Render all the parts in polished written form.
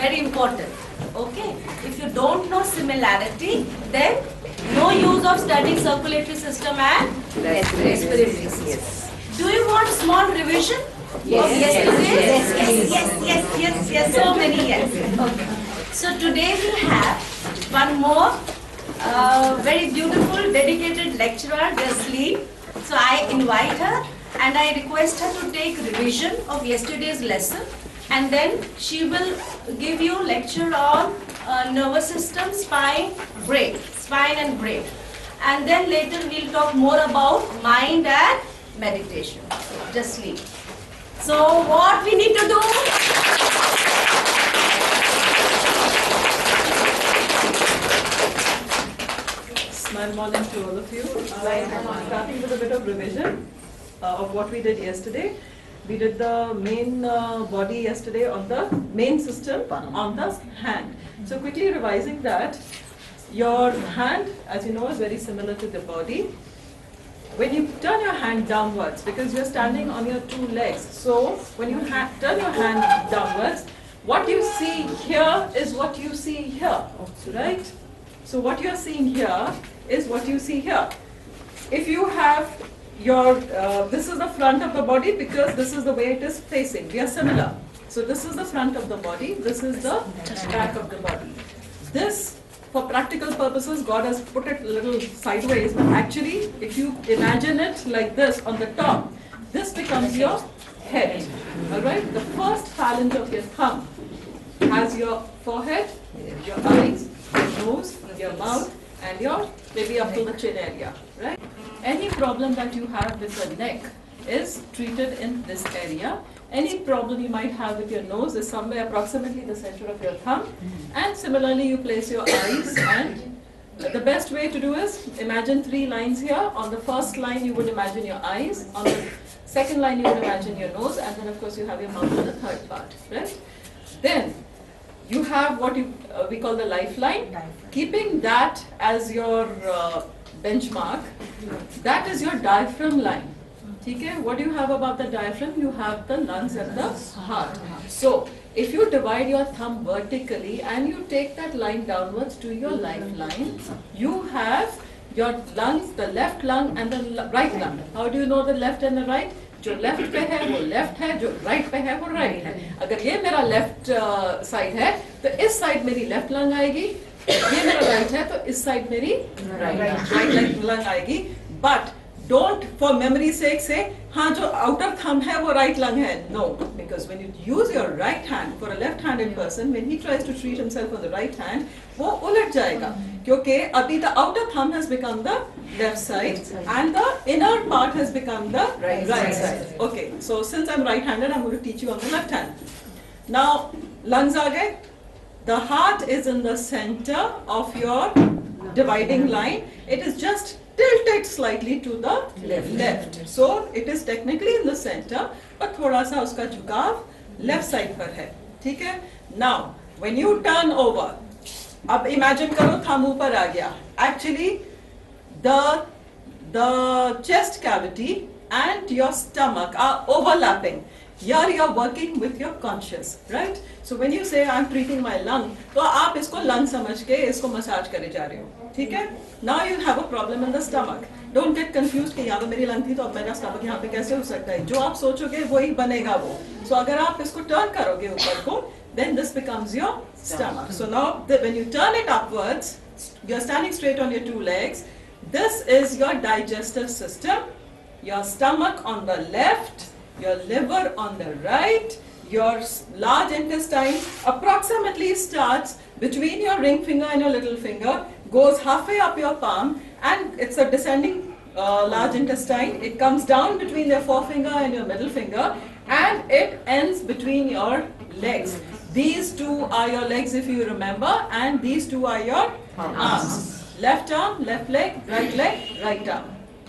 very important. Okay? If you don't know similarity, then no use of studying circulatory system and respiratory system. Do you want small revision? Yes. So many yes. Okay. So today we have one more very beautiful, dedicated lecturer, Jasleen. So I invite her and I request her to take revision of yesterday's lesson, and then she will give you lecture on nervous system, spine and brain. And then later we'll talk more about mind and meditation. Jasleen. So what we need to do? Smile morning to all of you. I'm starting with a bit of revision of what we did yesterday. We did the main body yesterday on the main system on the hand. So quickly revising that, your hand, as you know, is very similar to the body. When you turn your hand downwards, because you're standing on your two legs, so when you turn your hand downwards, what you see here is what you see here, right? So what you're seeing here is what you see here. If you have your, this is the front of the body because this is the way it is facing. We are similar. So this is the front of the body, this is the back of the body. This, for practical purposes, God has put it a little sideways, but actually, if you imagine it like this on the top, this becomes your head. Alright? The first phalange of your thumb has your forehead, your eyes, your nose, your mouth, and your maybe up to the chin area. Right? Any problem that you have with the neck is treated in this area. Any problem you might have with your nose is somewhere approximately the center of your thumb. And similarly, you place your eyes, and the best way to do is imagine 3 lines here. On the first line, you would imagine your eyes. On the second line, you would imagine your nose. And then, of course, you have your mouth in the third part. Right? Then, you have what we call the lifeline. Keeping that as your benchmark, that is your diaphragm line. Okay? What do you have above the diaphragm? You have the lungs and the heart. So, if you divide your thumb vertically and you take that line downwards to your lifeline, you have your lungs, the left lung and the right lung. How do you know the left and the right? जो left पे है वो left है, जो right पे है वो right है. अगर ये मेरा लेफ्ट साइड है तो इस साइड मेरी लेफ्ट लंग आएगी, ये मेरा राइट है तो इस साइड मेरी राइट लंग आएगी. But don't for memory sake से हाँ जो आउटर थंब है वो राइट लंग है. No, because when you use your right hand for a left handed person, when he tries to treat himself on the right hand, वो उलट जाएगा क्योंकि अभी the outer thumb has become the left side and the inner part has become the right side. Okay, so since I'm right-handed, I'm going to teach you on the left hand. Now, lungs aa gaye. The heart is in the center of your dividing line. It is just tilted slightly to the left. So, it is technically in the center, but thoda sa uska झुकाव left side par hai. ठीक है? Now, when you turn over, अब imagine करो thumb ऊपर आ गया. Actually, the chest cavity and your stomach are overlapping. Here you are working with your conscious, right? So when you say I'm treating my lung, तो आप इसको lung समझ के इसको मसाज करे जा रहे हो, ठीक है? Now you have a problem in the stomach. Don't get confused कि यहाँ पे मेरी lung थी तो अब मेरा stomach यहाँ पे कैसे हो सकता है? जो आप सोचोगे वही बनेगा वो. So अगर आप इसको turn करोगे ऊपर को, then this becomes your stomach. So now when you turn it upwards, you're standing straight on your 2 legs. This is your digestive system, your stomach on the left, your liver on the right, your large intestine approximately starts between your ring finger and your little finger, goes halfway up your palm, and it's a descending large intestine. It comes down between your forefinger and your middle finger, and it ends between your legs. These 2 are your legs if you remember, and these 2 are your arms. Left arm, left leg, right arm.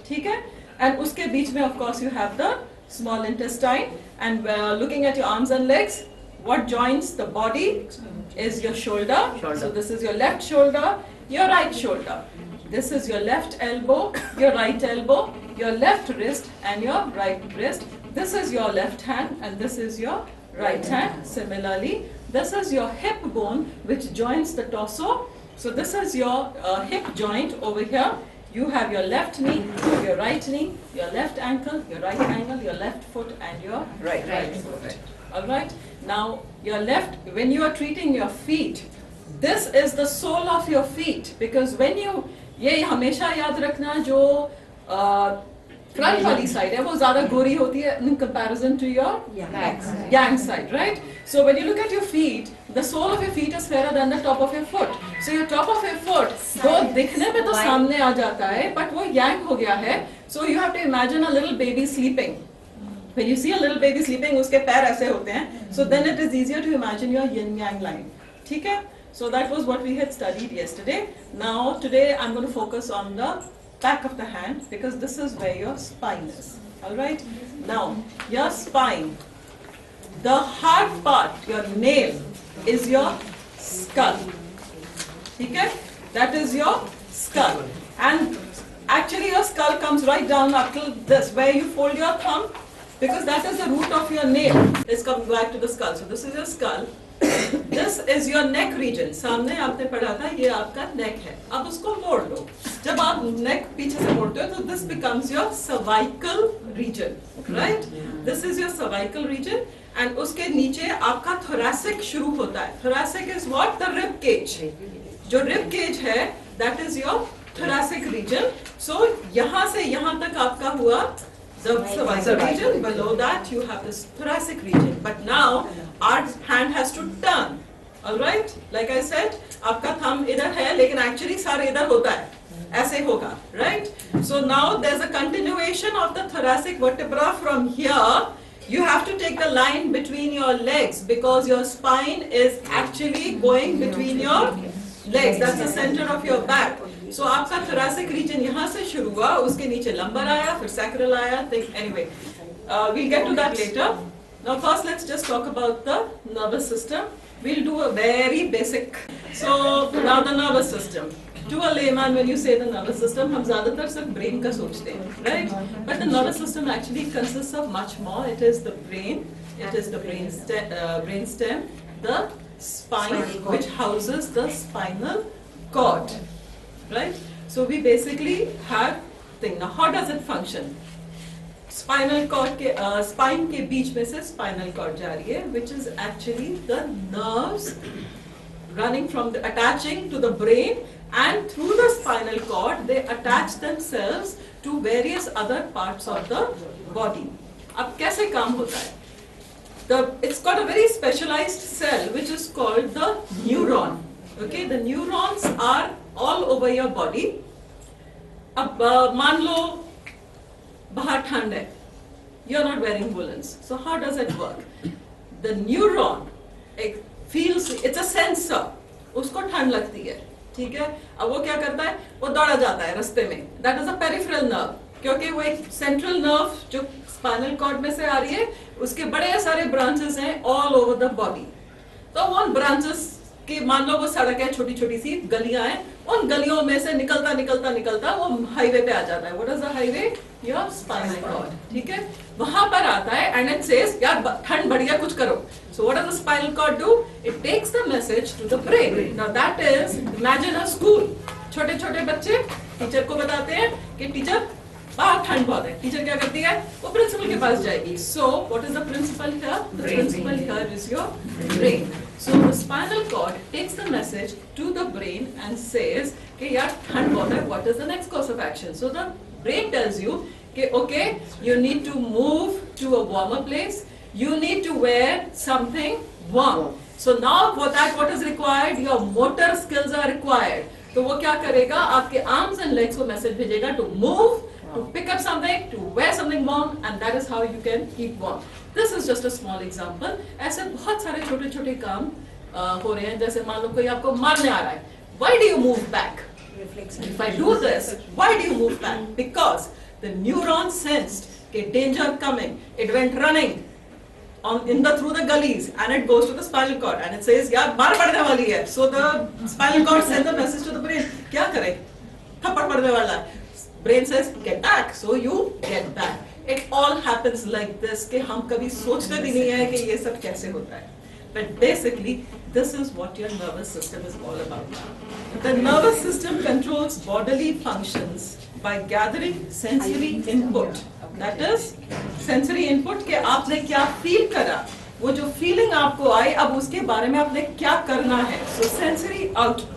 ठीक है? And उसके बीच में of course you have the small intestine. And looking at your arms and legs, what joins the body is your shoulder. So this is your left shoulder, your right shoulder. This is your left elbow, your right elbow, your left wrist and your right wrist. This is your left hand and this is your right hand. Similarly, this is your hip bone which joins the torso. So this is your hip joint over here. You have your left knee, your right knee, your left ankle, your right ankle, your left foot, and your right foot. All right. Now your left. When you are treating your feet, this is the sole of your feet, because when you ये हमेशा याद रखना जो front वाली side है वो ज़्यादा गोरी होती है in comparison to your yang side, right? So when you look at your feet, the sole of your feet is fairer than the top of your foot. So your top of your foot, दो दिखने में तो सामने आ जाता है, but वो yang हो गया है. So you have to imagine a little baby sleeping. When you see a little baby sleeping, उसके पैर ऐसे होते हैं. So then it is easier to imagine your yin yang line. ठीक है? So that was what we had studied yesterday. Now today I'm going to focus on the back of the hand, because this is where your spine is. Alright? Now, your spine, the hard part, your nail, is your skull. Okay? That is your skull. And actually your skull comes right down up till this, where you fold your thumb, because that is the root of your nail. Let's come back to the skull. So this is your skull. This is your neck region. सामने आपने पढ़ा था ये आपका neck है. अब उसको मोड़ लो. जब आप neck पीछे से मोड़ते हो तो this becomes your cervical region, right? This is your cervical region, and उसके नीचे आपका thoracic शुरू होता है. Thoracic is what? The rib cage. जो rib cage है, that is your thoracic region. So यहाँ से यहाँ तक आपका हुआ the cervical region. Below that you have this thoracic region. But now our hand has to turn. All right? Like I said, आपका thumb इधर है, लेकिन actually सर इधर होता है. ऐसे होगा, right? So now there's a continuation of the thoracic vertebra from here. You have to take the line between your legs, because your spine is actually going between your legs. That's the center of your back. So आपका thoracic region यहाँ से शुरू हुआ, उसके नीचे lumbar आया, फिर sacral आया. Anyway, we'll get to that later. Now first let's just talk about the nervous system. We'll do a very basic. So now the nervous system. To a layman, when you say the nervous system, हम ज़्यादातर सिर्फ brain का सोचते हैं, right? But the nervous system actually consists of much more. It is the brain, it is the brain stem, the spine, which houses the spinal cord, right? So we basically have thing. Now how does it function? Spinal cord के spine के बीच में से spinal cord जा रही है, which is actually the nerves running from the attaching to the brain, and through the spinal cord they attach themselves to various other parts of the body. अब कैसे काम होता है? It's got a very specialized cell which is called the neuron. Okay, the neurons are all over your body. अब मान लो बाहर ठंड है, you're not wearing woolens. So how does it work? The neuron feels, it's a sensor. उसको ठंड लगती है, ठीक है? अब वो क्या करता है? वो दौड़ा जाता है रास्ते में. That is a peripheral nerve, क्योंकि वो एक central nerve जो spinal cord में से आ रही है, उसके बड़े सारे branches हैं all over the body. तो उन branches कि मान लो वो सड़क है, छोटी छोटी सी गलियां हैं, उन गलियों में से निकलता निकलता निकलता वो हाईवे पे आ जाता है. What is the highway? Your spinal cord. ठीक है? वहां पर आता है and it says यार ठंड बढ़ गया, कुछ करो. So what does the spinal cord do? It takes the message to the brain. Now that is, imagine a school. छोटे छोटे बच्चे टीचर को बताते हैं कि टीचर बाहर ठंड बहुत है. टीचर क्या करती है? वो प्रिंसिपल के पास जाएगी. So what is the principal here? The principal here is your brain. So the spinal cord takes the message to the brain and says कि यार ठंड बहुत है. What is the next course of action? So the brain tells you कि okay, you need to move to a warmer place. You need to wear something warm. So now for that what is required? Your motor skills are required. तो वो क्या करेगा? आपके arms and legs को message भेजेगा to move, to pick up something, to wear something warm, and that is how you can keep warm. This is just a small example. ऐसे बहुत सारे छोटे छोटे काम हो रहे हैं. जैसे मान लो कोई आपको मारने आ रहा है. Why do you move back? If I do this, why do you move back? Because the neuron sensed that danger coming. It went running through the gullies, and it goes to the spinal cord and it says यार मार पड़ने वाली है. So the spinal cord sends the message to the brain. क्या करे? थप्पड़ पड़ने वाला है. Brain says get back. So you get back. It all happens like this कि हम कभी सोचते भी नहीं है कि ये सब कैसे होता है. But basically, this is what your nervous system is all about. The nervous system controls bodily functions by gathering sensory input. That is, sensory input के आपने क्या feel करा, वो जो feeling आपको आई, अब उसके बारे में आपने क्या करना है. So sensory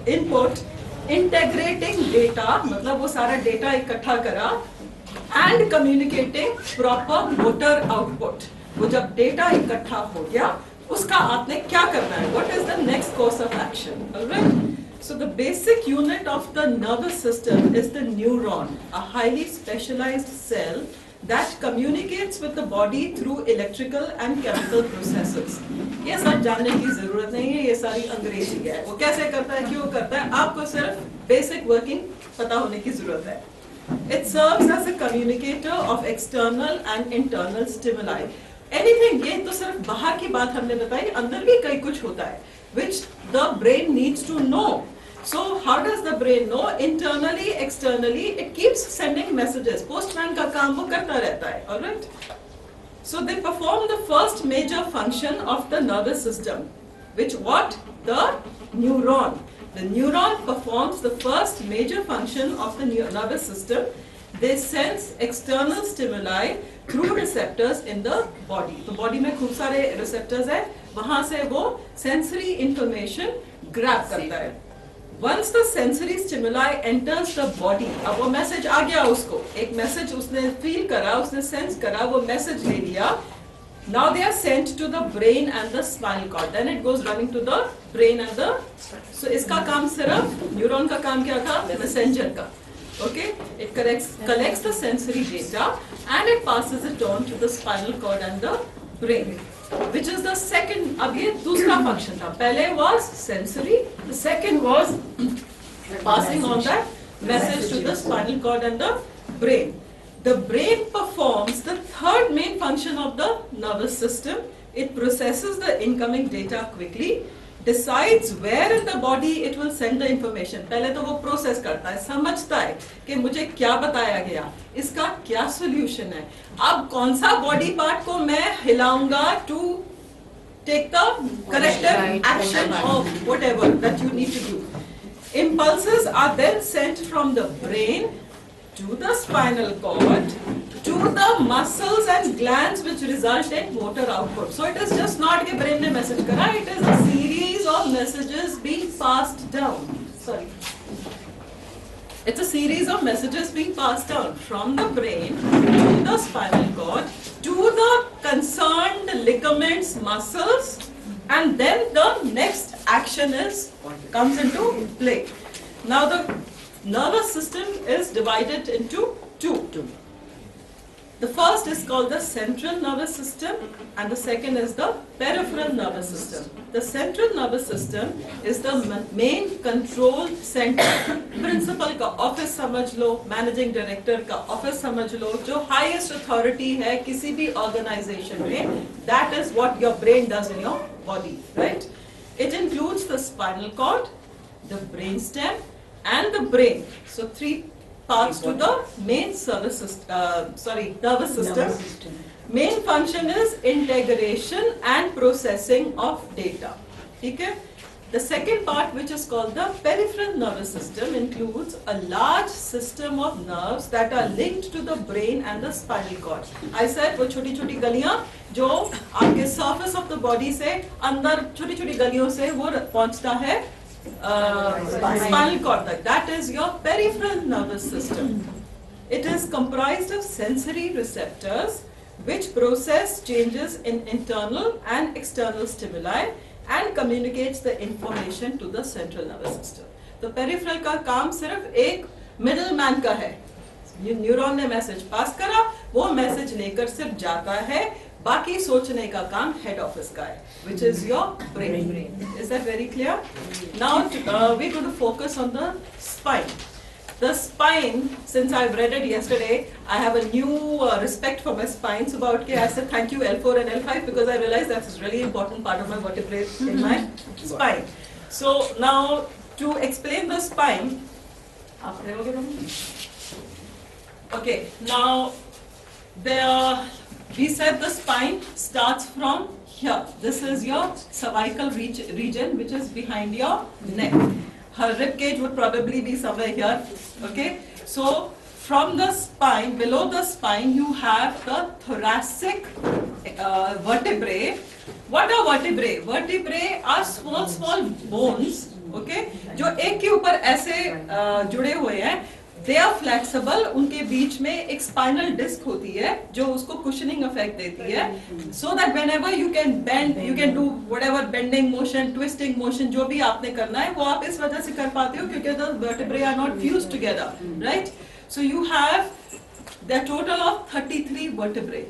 input, integrating data, मतलब वो सारा data इकट्ठा करा, and communicating proper motor output. वो जब data इकट्ठा हो गया, उसका आपने क्या करना है? What is the next course of action? Alright? So the basic unit of the nervous system is the neuron, a highly specialized cell that communicates with the body through electrical and chemical processes. ये सब जानने की जरूरत नहीं है, ये सारी अंग्रेजी है. वो कैसे करता है, क्यों करता है, आपको सिर्फ basic working पता होने की जरूरत है. It serves as a communicator of external and internal stimuli. Anything, ये तो सिर्फ बाहर की बात हमने बताई, अंदर भी कई कुछ होता है, which the brain needs to know. So how does the brain know? Internally, externally, it keeps sending messages. Postman का काम वो करता रहता है, alright? So they perform the first major function of the nervous system, which what? The neuron. The neuron performs the first major function of the nervous system. They sense external stimuli through receptors in the body. तो body में खूब सारे receptors हैं, वहाँ से वो sensory information grab करता है. Once the sensory stimuli enters the body, अब वो message आ गया उसको, एक message उसने feel करा, उसने sense करा, वो message ले लिया. Now they are sent to the brain and the spinal cord. Then it goes running to the brain and the. So इसका काम सिर्फ neuron का काम क्या था? Messenger का. Okay, it collects the sensory data and it passes it on to the spinal cord and the brain, which is the second. अब ये दूसरा function था. पहले was sensory, the second was passing on that message to the spinal cord and the brain. The brain performs the third main function of the nervous system. It processes the incoming data quickly, decides where in the body it will send the information. पहले तो वो process करता है, समझता है कि मुझे क्या बताया गया, इसका क्या solution है, अब कौन सा body part को मैं हिलाऊंगा to take the corrective action of whatever that you need to do. Impulses are then sent from the brain to the spinal cord, to the muscles and glands which result in motor output. So it is just not कि brain ने message करा, it is a series of messages being passed down. Sorry. It's a series of messages being passed down from the brain to the spinal cord, to the concerned ligaments, muscles, and then the next action comes into play. Now the nervous system is divided into two. The first is called the central nervous system and the second is the peripheral nervous system. The central nervous system is the main control center. Principal का office समझ लो, managing director का office समझ लो, जो highest authority है किसी भी organization में, that is what your brain does in your body, right? It includes the spinal cord, the brainstem, and the brain. So three parts to the main nervous system. Main function is integration and processing of data. Okay? The second part, which is called the peripheral nervous system, includes a large system of nerves that are linked to the brain and the spinal cord. I said वो छोटी छोटी गलियां जो आपके surface of the body से अंदर छोटी छोटी गलियों से वो पहुंचता है spinal cord तक. That is your peripheral nervous system. It is comprised of sensory receptors which process changes in internal and external stimuli and communicates the information to the central nervous system. तो peripheral का काम सिर्फ एक middleman का है. Neuron ने message pass करा, वो मैसेज लेकर सिर्फ जाता है, बाकी सोचने का काम हेड ऑफिस का है, which is your brain. Is that very clear? Now we're going to focus on the spine. The spine, since I've read it yesterday, I have a new respect for my spine. So about I said thank you L4 and L5 because I realized that's a really important part of my vertebrae in my spine. So now to explain the spine, okay, now we said the spine starts from here. This is your cervical region, which is behind your neck. Her rib cage would probably be somewhere here. Okay, so from the spine, below the spine, you have the thoracic vertebrae. What are vertebrae? Vertebrae are small bones. Okay, जो एक के ऊपर ऐसे जुड़े हुए हैं. They are flexible. उनके बीच में एक spinal disc होती है जो उसको cushioning effect देती है, so that whenever you can bend, you can do whatever bending motion, twisting motion, जो भी आपने करना है वो आप इस वजह से कर पाते हो क्योंकि the vertebrae are not fused together, right? So you have the total of 33 vertebrae.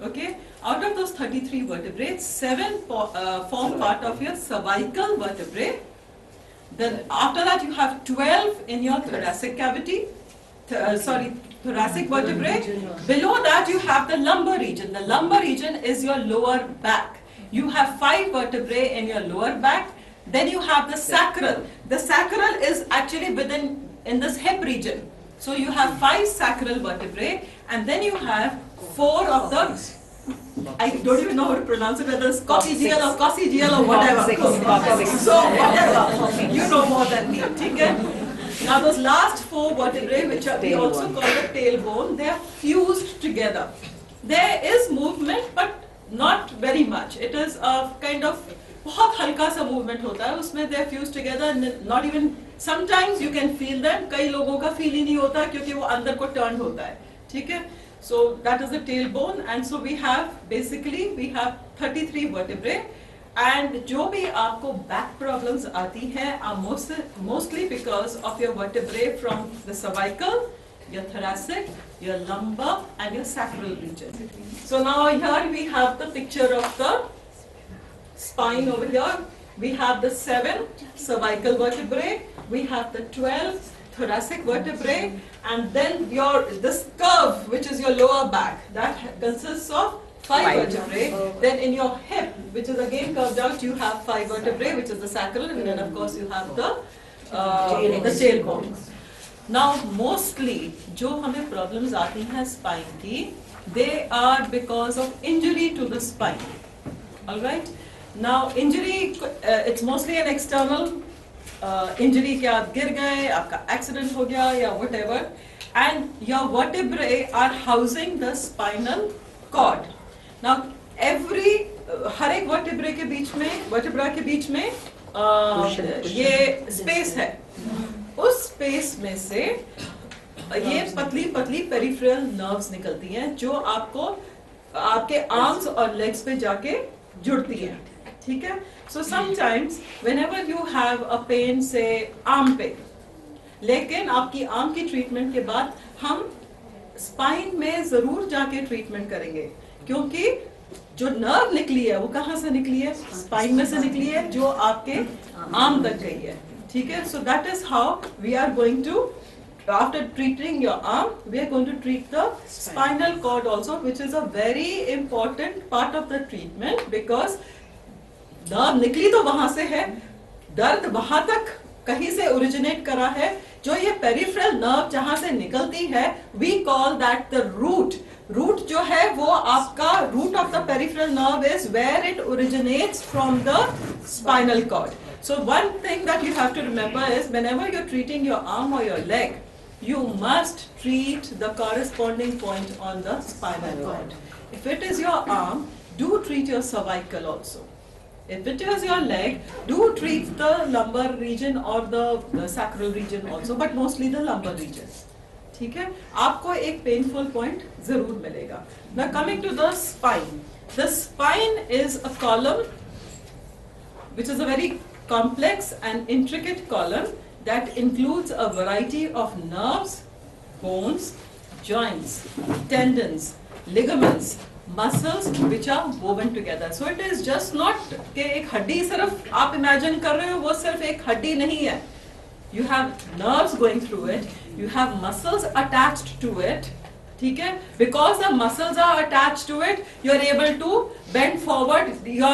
Okay, out of those 33 vertebrae, 7 form part of your cervical vertebrae. Then after that you have 12 in your thoracic cavity, thoracic vertebrae. Below that you have the lumbar region. The lumbar region is your lower back. You have 5 vertebrae in your lower back. Then you have the sacral. The sacral is actually in this hip region. So you have 5 sacral vertebrae, and then you have 4 of the, I don't even know how to pronounce it, whether it's coccygeal or coccygeal or whatever. So whatever, you know more than me. Okay? Now those last 4 vertebrae, which we also call the tailbone, they are fused together. There is movement, but not very much. It is a kind of बहुत हल्का सा movement होता है, उसमें they are fused together, and not even sometimes you can feel them. कई लोगों का feel ही नहीं होता क्योंकि वो अंदर को turned होता है, ठीक है? So that is the tailbone, and so we have 33 vertebrae, and जो भी आपको back problems आती हैं are mostly because of your vertebrae from the cervical, your thoracic, your lumbar, and your sacral region. So now here we have the picture of the spine over here. We have the 7 cervical vertebrae, we have the 12 thoracic vertebrae, and then this curve, which is your lower back, that consists of 5 vertebrae. Then in your hip, which is again curved out, you have 5 vertebrae, which is the sacral, and then of course you have the tailbone. Now mostly जो हमें problems आती हैं spine की, they are because of injury to the spine. All right. Now injury, it's mostly an external injury, कि आप गिर गए, आपका accident हो गया या whatever, and your vertebrae are housing the spinal cord. Now हर एक vertebrae के बीच में ये space है. उस space में से ये पतली peripheral nerves निकलती हैं जो आपके arms और legs पे जाके जुड़ती हैं. ठीक है? So sometimes whenever you have a pain, say arm पे, लेकिन आपकी आर्म की ट्रीटमेंट के बाद हम स्पाइन में जरूर जाके ट्रीटमेंट करेंगे क्योंकि जो नर्व निकली है वो कहाँ से निकली है? स्पाइन में से निकली है जो आपके आर्म तक गई है. ठीक है? So that is how we are going to, after treating your arm, we are going to treat the spinal cord also, which is a very important part of the treatment because nerve निकली तो वहां से है, दर्द वहां तक कहीं से ओरिजिनेट करा है. जो ये पेरिफेरल नर्व जहां से निकलती है, we call that the root जो है वो आपका root of the peripheral nerve is where it originates from the spinal cord. So one thing that you have to remember is whenever you're treating your arm or your leg, you must treat the corresponding point on the spinal cord. If it is your arm, do treat your cervical also. If it is your leg, do treat the lumbar region or the sacral region also, but mostly the lumbar region. ठीक है? आपको एक painful point जरूर मिलेगा. Now coming to the spine. The spine is a column which is a very complex and intricate column that includes a variety of nerves, bones, joints, tendons, ligaments, muscles which are woven together. So it is just not कि एक हड्डी सिर्फ आप imagine कर रहे हो वो सिर्फ एक हड्डी नहीं है. You have nerves going through it, you have muscles attached to it, ठीक है, because the muscles are attached to it, you are able to bend forward. Your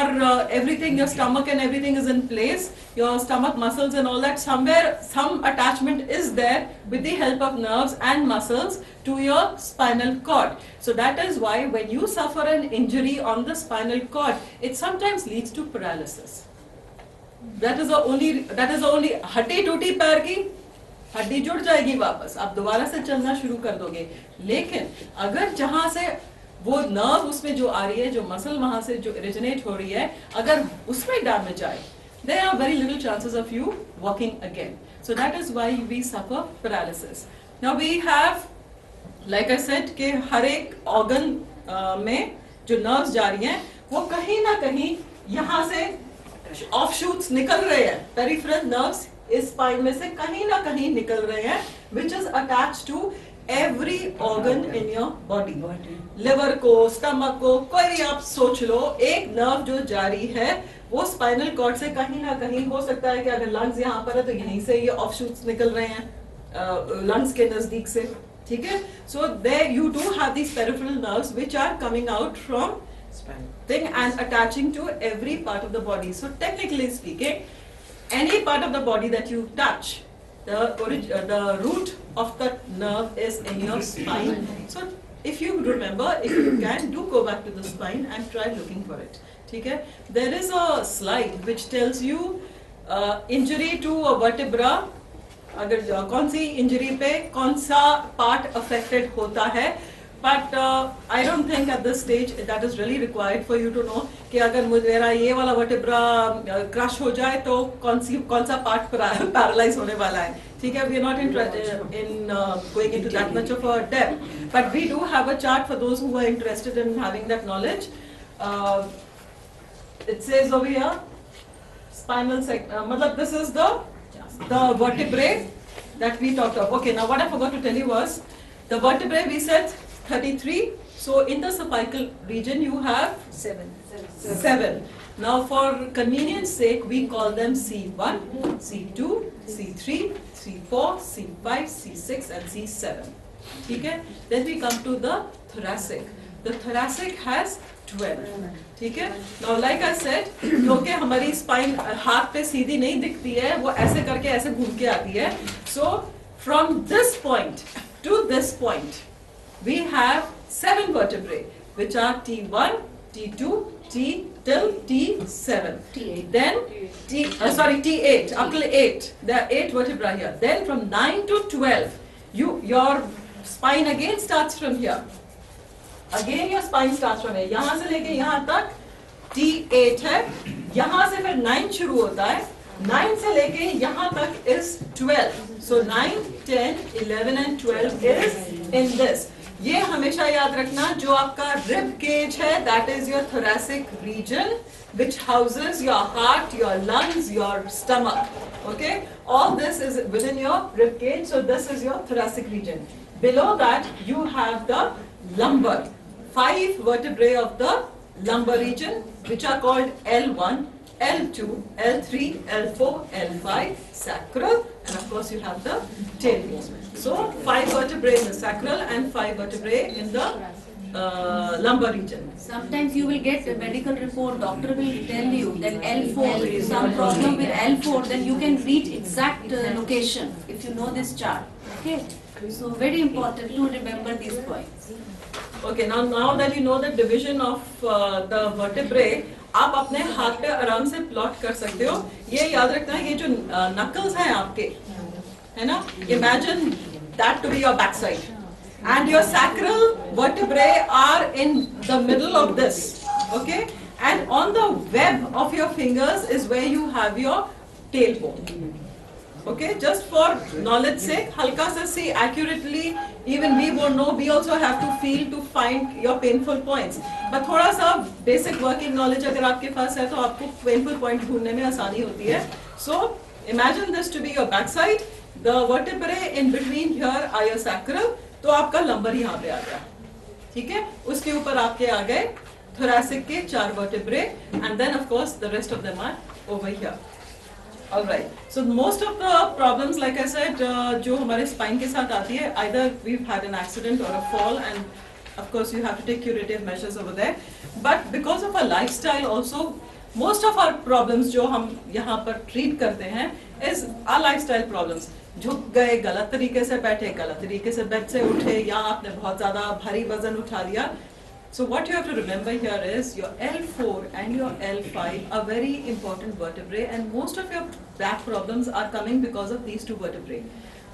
everything, your stomach and everything is in place. Your stomach muscles and all that. Somewhere, some attachment is there with the help of nerves and muscles to your spinal cord. So that is why when you suffer an injury on the spinal cord, it sometimes leads to paralysis. That is the only हड्डी टूटी पैर की, हड्डी जुड़ जाएगी वापस, आप दोबारा से चलना शुरू कर दोगे. लेकिन अगर जहां से वो नर्व उसमें जो आ रही है, जो मसल वहां से जो ओरिजिनेट हो रही है, अगर उसमें डैमेज आए, there are very little chances of you walking again. So that is why we suffer paralysis. Now we have, like I said, कि हर एक organ में जो nerves जा रही हैं, वो कहीं ना कहीं यहाँ से offshoots निकल रहे हैं. Peripheral nerves इस स्पाइन में से कहीं ना कहीं निकल रहे हैं, which is attached to every organ in your body. Liver को, स्टमक को, कोई भी आप सोच लो, एक नर्व जो जारी है वो स्पाइनल कॉर्ड से कहीं ना कहीं हो सकता है कि अगर लंग्स यहाँ पर है तो यहीं से ये ऑफशूट्स निकल रहे हैं लंग्स के नजदीक से, ठीक है. So there you do have these peripheral nerves which are coming out from thing and attaching to every part of the body. So technically speaking, any part of the body that you touch, the root of the nerve is in your spine. So if you remember, if you can, do go back to the spine and try looking for it. Okay? There is a slide which tells you injury to a vertebra. अगर कौन सी injury पे कौन सा part affected होता है. But I don't think at this stage that is really required for you to know कि अगर मेरा ये वाला vertebra crush हो जाए तो कौन सा part paralyze होने वाला है. ठीक है, we are not interested in going into that much of a depth, but we do have a chart for those who are interested in having that knowledge. It says over here, spinal मतलब this is the vertebrae that we talked of. Okay, now what I forgot to tell you was the vertebrae we said 33. So in the cervical region you have 7. Now for convenience sake we call them C1, C2, C3, C4, C5, C6 and C7. ठीक है. Then we come to the thoracic. The thoracic has 12. ठीक है. Now like I said, क्योंकि हमारी spine हाथ पे सीधी नहीं दिखती है, वो ऐसे करके ऐसे घूम के आती है. So from this point to this point we have 7 vertebrae which are T1, T2, T till T7. T8. Then T8 up till 8. There are 8 vertebrae here. Then from 9 to 12, your spine again starts from here. Again your spine starts from here. यहाँ से लेके यहाँ तक T8 है. यहाँ से फिर 9 शुरू होता है. 9 से लेके यहाँ तक is 12. So 9, 10, 11 and 12 is in this. ये हमेशा याद रखना, जो आपका rib cage है, that is your thoracic region, which houses your heart, your lungs, your stomach. Okay, all this is within your rib cage. So this is your thoracic region. Below that you have the lumbar. 5 vertebrae of the lumbar region, which are called L1, L2, L3, L4, L5, sacral, and of course you have the tailbone. So 5 vertebrae in the sacral and 5 vertebrae in the lumbar region. Sometimes you will get a medical report, doctor will tell you that L4, some problem with L4, then you can reach exact location if you know this chart. Okay, so very important to remember these points. Okay, now that you know the division of the vertebrae, आप अपने हाथ पे आराम से plot कर सकते हो. ये याद रखना, ये जो नकल्स हैं आपके, है ना, imagine that to be your backside and your sacral vertebrae are in the middle of this. Okay, and on the web of your fingers is where you have your tailbone. Okay, just for knowledge sake, halka sa see accurately, even we won't know, we also have to feel to find your painful points. But थोड़ा सा basic working knowledge अगर आपके पास है तो आपको painful point ढूंढने में आसानी होती है. So imagine this to be your backside. The vertebrae in between here are your sacral. तो आपका lumbar यहाँ पे आ गया. ठीक है, उसके ऊपर आपके आ गए thoracic के 4 vertebrae, and then of course the rest of them are over here. All right. So most of the problems, like I said, जो हमारे spine के साथ आती है, either we've had an accident or a fall, and of course you have to take curative measures over there. But because of our lifestyle also, most of our problems जो हम यहाँ पर treat करते हैं is our lifestyle problems. झुक गए, गलत तरीके से बैठे, गलत तरीके से बेड से उठे, या आपने बहुत ज़्यादा भारी वजन उठा लिया. So what you have to remember here is your L4 and your L5 are very important vertebrae, and most of your back problems are coming because of these two vertebrae.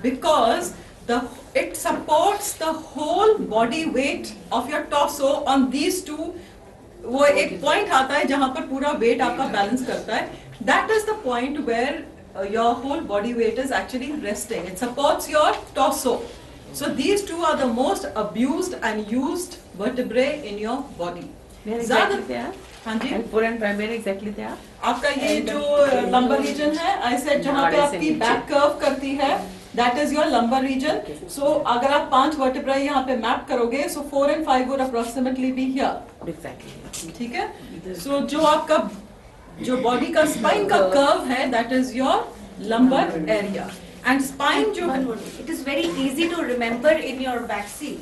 Because it supports the whole body weight of your torso on these two. वो एक point आता है जहाँ पर पूरा weight आपका balance करता है. That is the point where your whole body weight is actually resting. It supports your torso. So these two are the most abused and used vertebrae in your body. हाँ जी. L4 and primary exactly there. आपका ये जो lumbar region है, I said जहाँ पे आपकी back curve करती है, that is your lumbar region. So अगर आप 5 vertebrae यहाँ पे map करोगे, so 4 and 5 would approximately be here. Exactly. ठीक है? So जो आपका जो body का spine का curve है, that is your lumbar area. And spine जो it is very easy to remember in your back seat.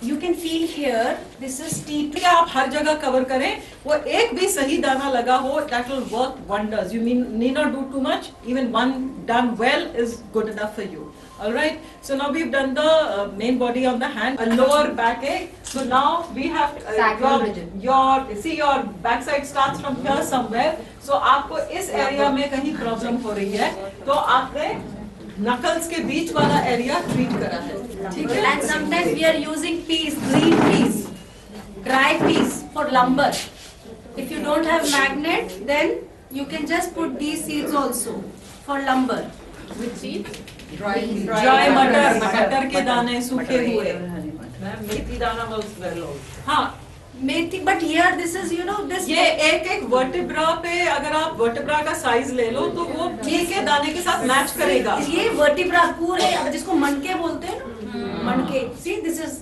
You can feel here, this is T2. आप हर जगह कवर करें, वो एक भी सही दाना लगा हो, that will work wonders. You need not do too much. Even one done well is good enough for you. All right. So now we've done the main body on the hand, a lower back ache. So now we have your backside starts from here somewhere. So आपको इस area में कहीं problem हो रही है, तो आपने knuckles के बीच वाला area treat करा है. ठीक है? And sometimes we are using peas, green peas, dry peas for lumbar. If you don't have magnet, then you can just put these seeds also for lumbar. Which seed? Dry मटर के दाने सूखे हुए. मेथी दाना works well also. हाँ. मेथी, but here this is this. ये एक vertebra पे अगर आप वर्टिब्रा का साइज ले लो तो वो घी के दाने के साथ मैच करेगा. ये वर्टिब्रा पूरे जिसको मनके बोलते हैं ना, मनके. See, this is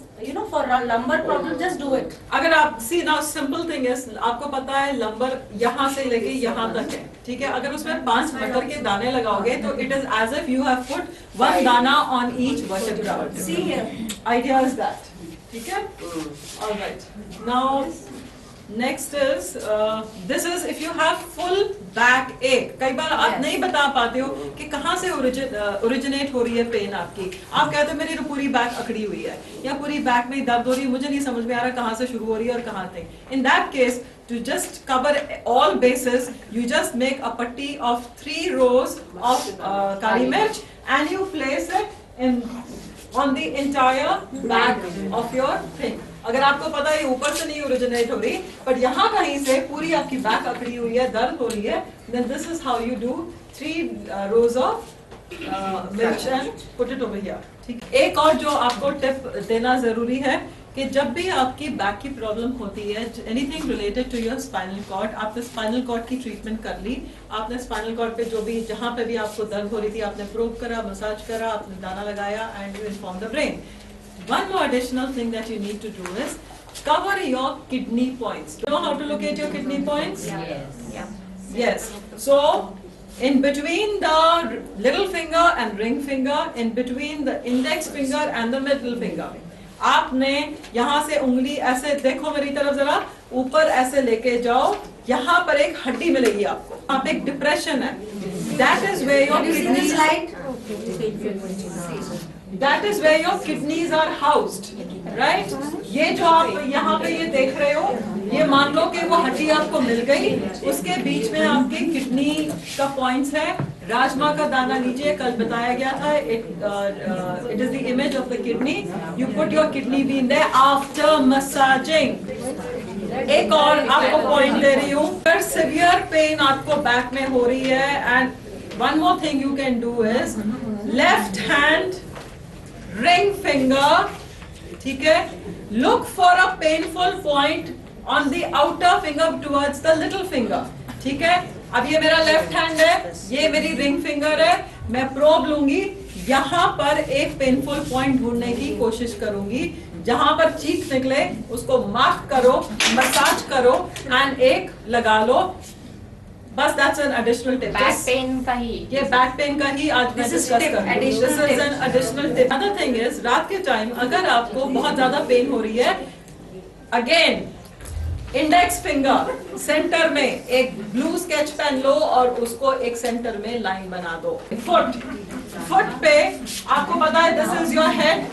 for a lumbar problem, just do it. अगर आप see now simple thing is, आपको पता है लंबर यहाँ से लेके यहाँ तक है, ठीक है? अगर उसमें 5 मटर के दाने लगाओगे तो it is as if you have put 1 dana on each vertebra. See here. Idea is that. ठीक है? All right. Now next is this is if you have full back ache. कई बार आप नहीं बता पाते हो कि कहाँ से originate हो रही है पेन आपकी. आप कहते हो मेरी पूरी बैक अकड़ी हुई है या पूरी बैक में दर्द हो रही है, मुझे नहीं समझ में आ रहा कहाँ से शुरू हो रही है और कहाँ तक. In that case, to just cover all bases, you just make a patti of 3 rows of kali mirch and you place it on the entire back of your thing. अगर आपको पता है ऊपर से नहीं ओरिजिनेट हो रही, पर यहाँ कहीं से पूरी आपकी बैक अकड़ी हुई है, दर्द हो रही है, then this is how you do 3 rows of mirch and put it over here. ठीक. एक और जो आपको टिप देना जरूरी है कि जब भी आपकी बैक की प्रॉब्लम होती है, anything related to your spinal cord, आपने स्पाइनल कॉर्ड की ट्रीटमेंट कर ली, आपने स्पाइनल कॉर्ड पे जो भी जहाँ पे भी आपको दर्द हो रही थी आपने प्रोब करा, मसाज करा, आपने दाना लगाया and you inform the brain. One more additional thing that you need to do is cover your kidney points. Do you know how to locate your kidney points? Yes. Yeah. Yes. So in between the little finger and ring finger, in between the index finger and the middle finger, आपने यहाँ से उंगली ऐसे देखो मेरी तरफ जरा, ऊपर ऐसे लेके जाओ, यहाँ पर एक हड्डी मिलेगी आपको, आप एक डिप्रेशन है. That is where your kidneys are housed, right? ये जो आप यहाँ पे ये देख रहे हो, ये मान लो कि वो हड्डी आपको मिल गई, उसके बीच में आपके किडनी का पॉइंट्स है. राजमा का दाना लीजिए, कल बताया गया था, it is the image of the kidney. You put your kidney bean there after massaging. एक और आपको पॉइंट दे रही हूँ, अगर सिवियर पेन आपको बैक में हो रही है, and one more thing you can do is left hand ring finger, ठीक है? Look for a painful point on the outer finger towards the little finger, ठीक है? अब ये मेरा लेफ्ट हैंड है, ये मेरी रिंग फिंगर है, मैं प्रोब लूंगी, यहाँ पर एक पेनफुल पॉइंट ढूंढने की कोशिश करूंगी, जहां पर चीख निकले उसको मार्क करो, मसाज करो एंड एक लगा लो. बस that's an additional tip. Back Just- pain का ही. ये बैक पेन का ही आज मैं This is discuss tip, करूंगी. additional This is tip. an additional tip. Another thing is रात के टाइम अगर आपको बहुत ज्यादा पेन हो रही है, again इंडेक्स फिंगर सेंटर में एक ब्लू स्केच पेन लो और उसको एक सेंटर में लाइन बना दो. फुट पे आपको पता है this is your head.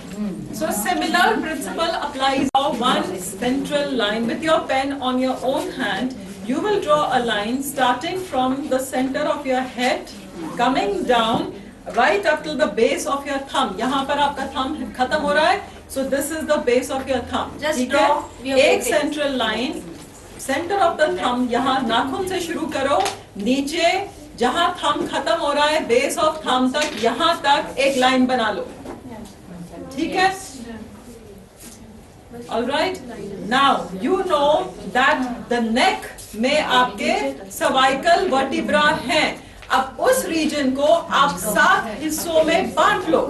So similar principle applies. Draw one central line with your pen on your own hand. You will draw a line starting from the center of your head, coming down right up till the base of your thumb. यहाँ पर आपका thumb खत्म हो रहा है. So this is the base of your thumb. Just ठीक draw है? your एक fingers. central line, center of the thumb. यहाँ नाखून से शुरू करो, नीचे जहाँ thumb खत्म हो रहा है, base of thumb तक, यहाँ तक एक line बना लो. ठीक है? All right. Now you know that the neck में आपके cervical vertebra हैं. अब उस region को आप 7 हिस्सों में बांट लो.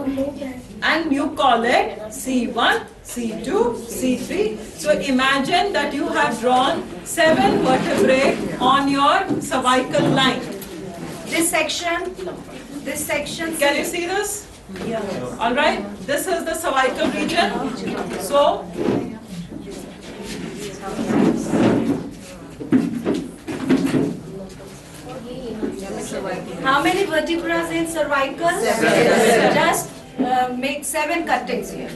And you call it C1, C2, C3. So imagine that you have drawn 7 vertebrae on your cervical line. This section. Can you see this? Yeah. All right. This is the cervical region. So How many vertebrae in cervical? 7. Just make 7 cuttings here.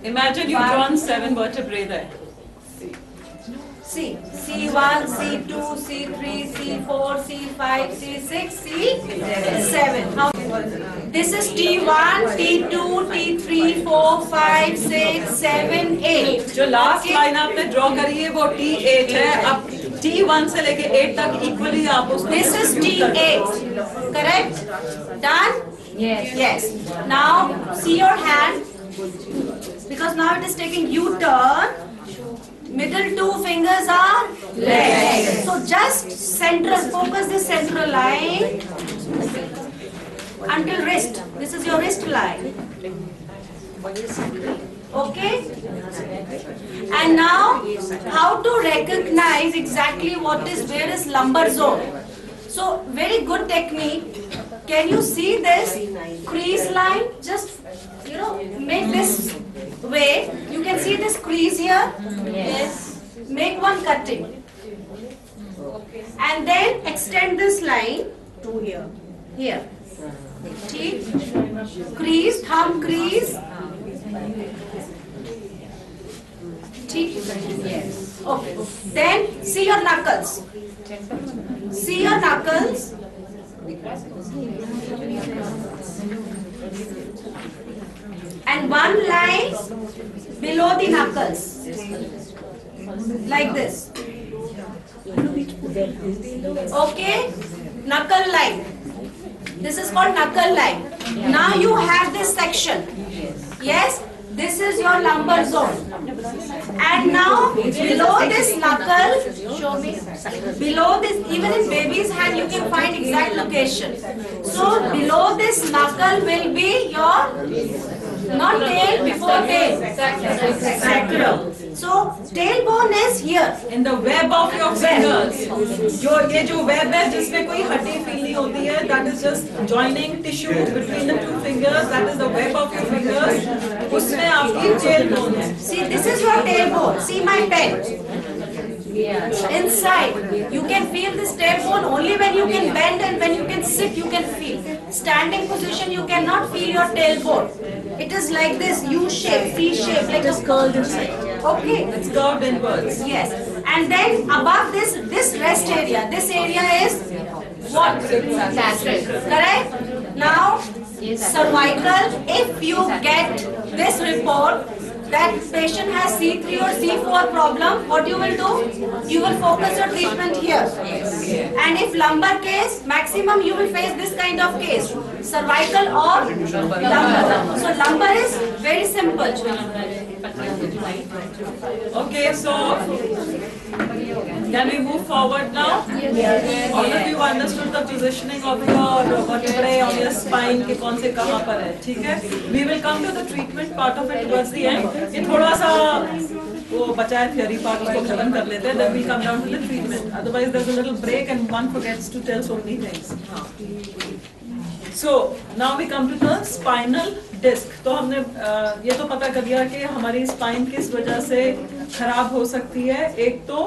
imagine you've drawn 7 vertebrae there. See, C1, C2, C3, C4, C5, C6, C7. How? This is T1, T2, T3, 4, 5, 6, 7, 8. जो last Okay? Line आपने draw करी है वो T8 है. अब T1 से लेके 8 तक इक्वली आप उसको This is distribute कर दो. T8. Correct? Done? Yes. Yes. Now see your hand. Because now it is taking U-turn. Middle 2 fingers are legs. So just central, focus this central line until wrist. This is your wrist line. Okay? And now, how to recognize exactly where is lumbar zone. So, very good technique. Can you see this crease line? Just, make this way. You can see this crease here. Yes. Make one cutting. And then extend this line to here. Here. ठीक? Crease, thumb crease. ठीक? Yes. Okay. Then see your knuckles. See your knuckles. And one line below the knuckles. Like this. Okay? Knuckle line. This is called knuckle line. Now you have this section. Yes? This is your lumbar zone. And now below this knuckle, show me. Below this, even in baby's hand, you can find exact location. So below this knuckle will be your not tail, before tail. Sacrum. So tailbone is here. In the web of your fingers. जो web है जिसमें कोई हड्डी feel नहीं होती है, that is just joining tissue between the 2 fingers. That is the web of your fingers. उसमें आपकी tailbone है. See, this is your tailbone. See my pen. Inside, you can feel this tailbone only when you can bend and when you can sit, you can feel. Standing position, you cannot feel your tailbone. It is like this U shape, C shape, like a curled inside. Okay. It's curved inwards. Yes. And then above this rest area, this area is what? Correct? Now, cervical, if you get this report, that patient has C3 or C4 problem, what you will do? You will focus your treatment here. And if lumbar case, maximum you will face this kind of case. Cervical or lumbar. So lumbar is very simple. Okay, so can we move forward now? All of you understood the positioning of your vertebrae on your spine कि कौन से कहाँ पर है, ठीक है? We will come to the treatment part of it towards the end. ये थोड़ा सा वो बचाए theory part उसको खत्म कर लेते हैं, then we come down to the treatment. Otherwise there's a little break and one forgets to tell so many things. So now we come to the spinal disc. तो हमने ये तो पता कर लिया कि हमारी spine किस वजह से खराब हो सकती है. एक तो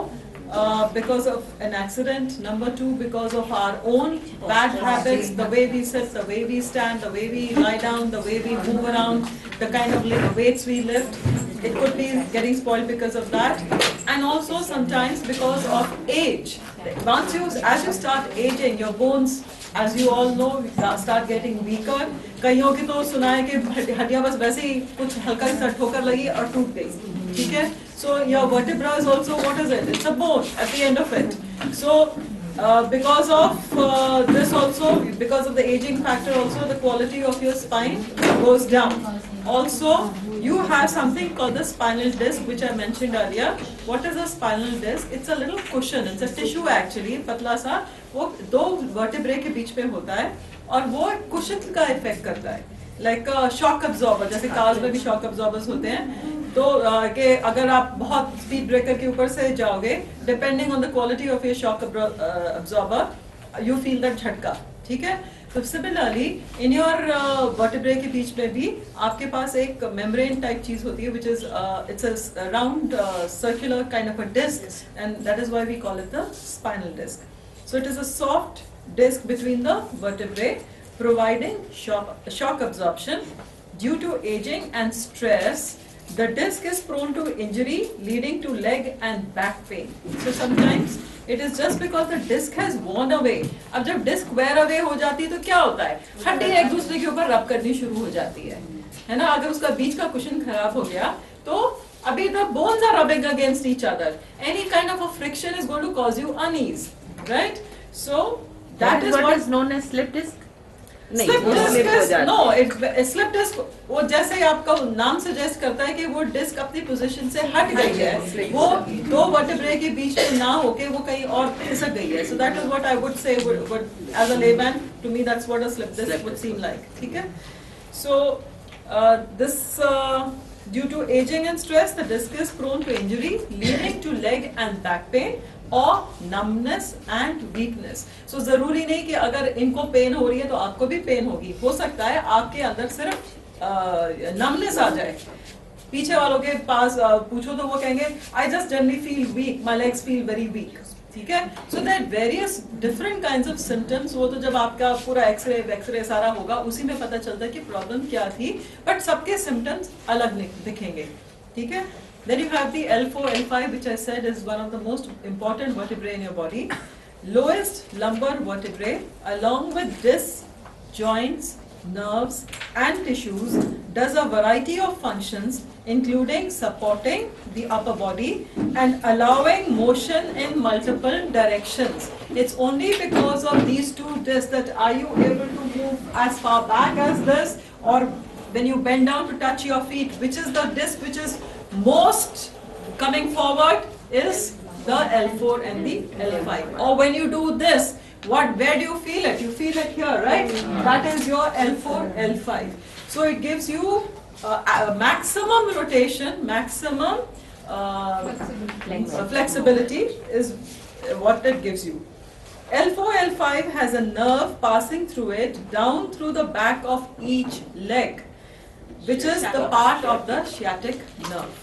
because of an accident, number two because of our own bad habits, the way we sit, the way we stand, the way we lie down, the way we move around, the kind of weights we lift. It could be getting spoiled because of that, and also sometimes because of age. As you start aging, your bones, as you all know, start getting weaker. कईयों की तो सुना है कि हड्डियां बस वैसे ही कुछ हल्का सा ठोकर लगी और टूट गई, ठीक है? So your vertebra is also, what is it? It's a bone at the end of it. So because of this also, because of the aging factor also, the quality of your spine goes down. Also, you have something called the spinal disc, which I mentioned earlier. What is a spinal disc? It's a little cushion. It's a tissue actually, पतला सा. वो दो vertebrae के बीच में होता है और वो cushion का effect करता है. Like a shock absorber, जैसे cars में भी shock absorbers होते हैं. तो कि अगर आप बहुत स्पीड ब्रेकर के ऊपर से जाओगे, depending on the quality of your shock absorber you feel that झटका, ठीक है? तो सिमिलरली इन योर वर्टेब्रे के बीच में भी आपके पास एक मेम्ब्रेन टाइप चीज होती है which is it's a round circular kind of a disc and that is why we call it the spinal disc. So it is a soft disc between the vertebrae providing shock absorption. Due to aging and stress, the disc is prone to injury leading to leg and back pain. So sometimes it is just because the disc has worn away. अब जब disc wear away हो जाती है तो क्या होता है? हड्डी एक दूसरे के ऊपर रब करनी शुरू हो जाती है ना? अगर उसका बीच का कुशन खराब हो गया तो अभी the bones are rubbing against each other. Any kind of a friction is going to cause you unease, right? So that is what is known as slip disc. Slip disc वो जैसे आपका नाम suggest करता है कि वो disc अपनी position से हट गई है, वो दो वर्टेब्रे के बीच में ना होके वो कहीं और खिसक गई है. So that is what I would say as a layman, to me that's what a slip disc would seem like, ठीक है? So this due to aging and stress, the disc is prone to injury leading to leg and back pain or numbness and weakness. So जरूरी नहीं कि अगर इनको pen हो रही है तो आपको भी पेन होगी. हो सकता है आपके अंदर सिर्फ numbness आ जाए. पीछे वालों के पास पूछो तो वो कहेंगे I just generally feel weak, my legs feel very weak. ठीक है? So there are various different kinds of symptoms. वो तो जब आपका पूरा एक्सरे सारा होगा उसी में पता चलता है कि प्रॉब्लम क्या थी, बट सबके symptoms अलग दिखेंगे, ठीक है? Then you have the L4, L5, which I said is one of the most important vertebrae in your body. Lowest lumbar vertebrae, along with discs, joints, nerves, and tissues, does a variety of functions, including supporting the upper body and allowing motion in multiple directions. It's only because of these two discs that are you able to move as far back as this, or when you bend down to touch your feet, which is the disc which is most coming forward is the L4 and the L5. Or when you do this, where do you feel it? You feel it here, right? That is your L4, L5. So it gives you maximum rotation, maximum flexibility is what it gives you. L4, L5 has a nerve passing through it down through the back of each leg, which is the part of the sciatic nerve.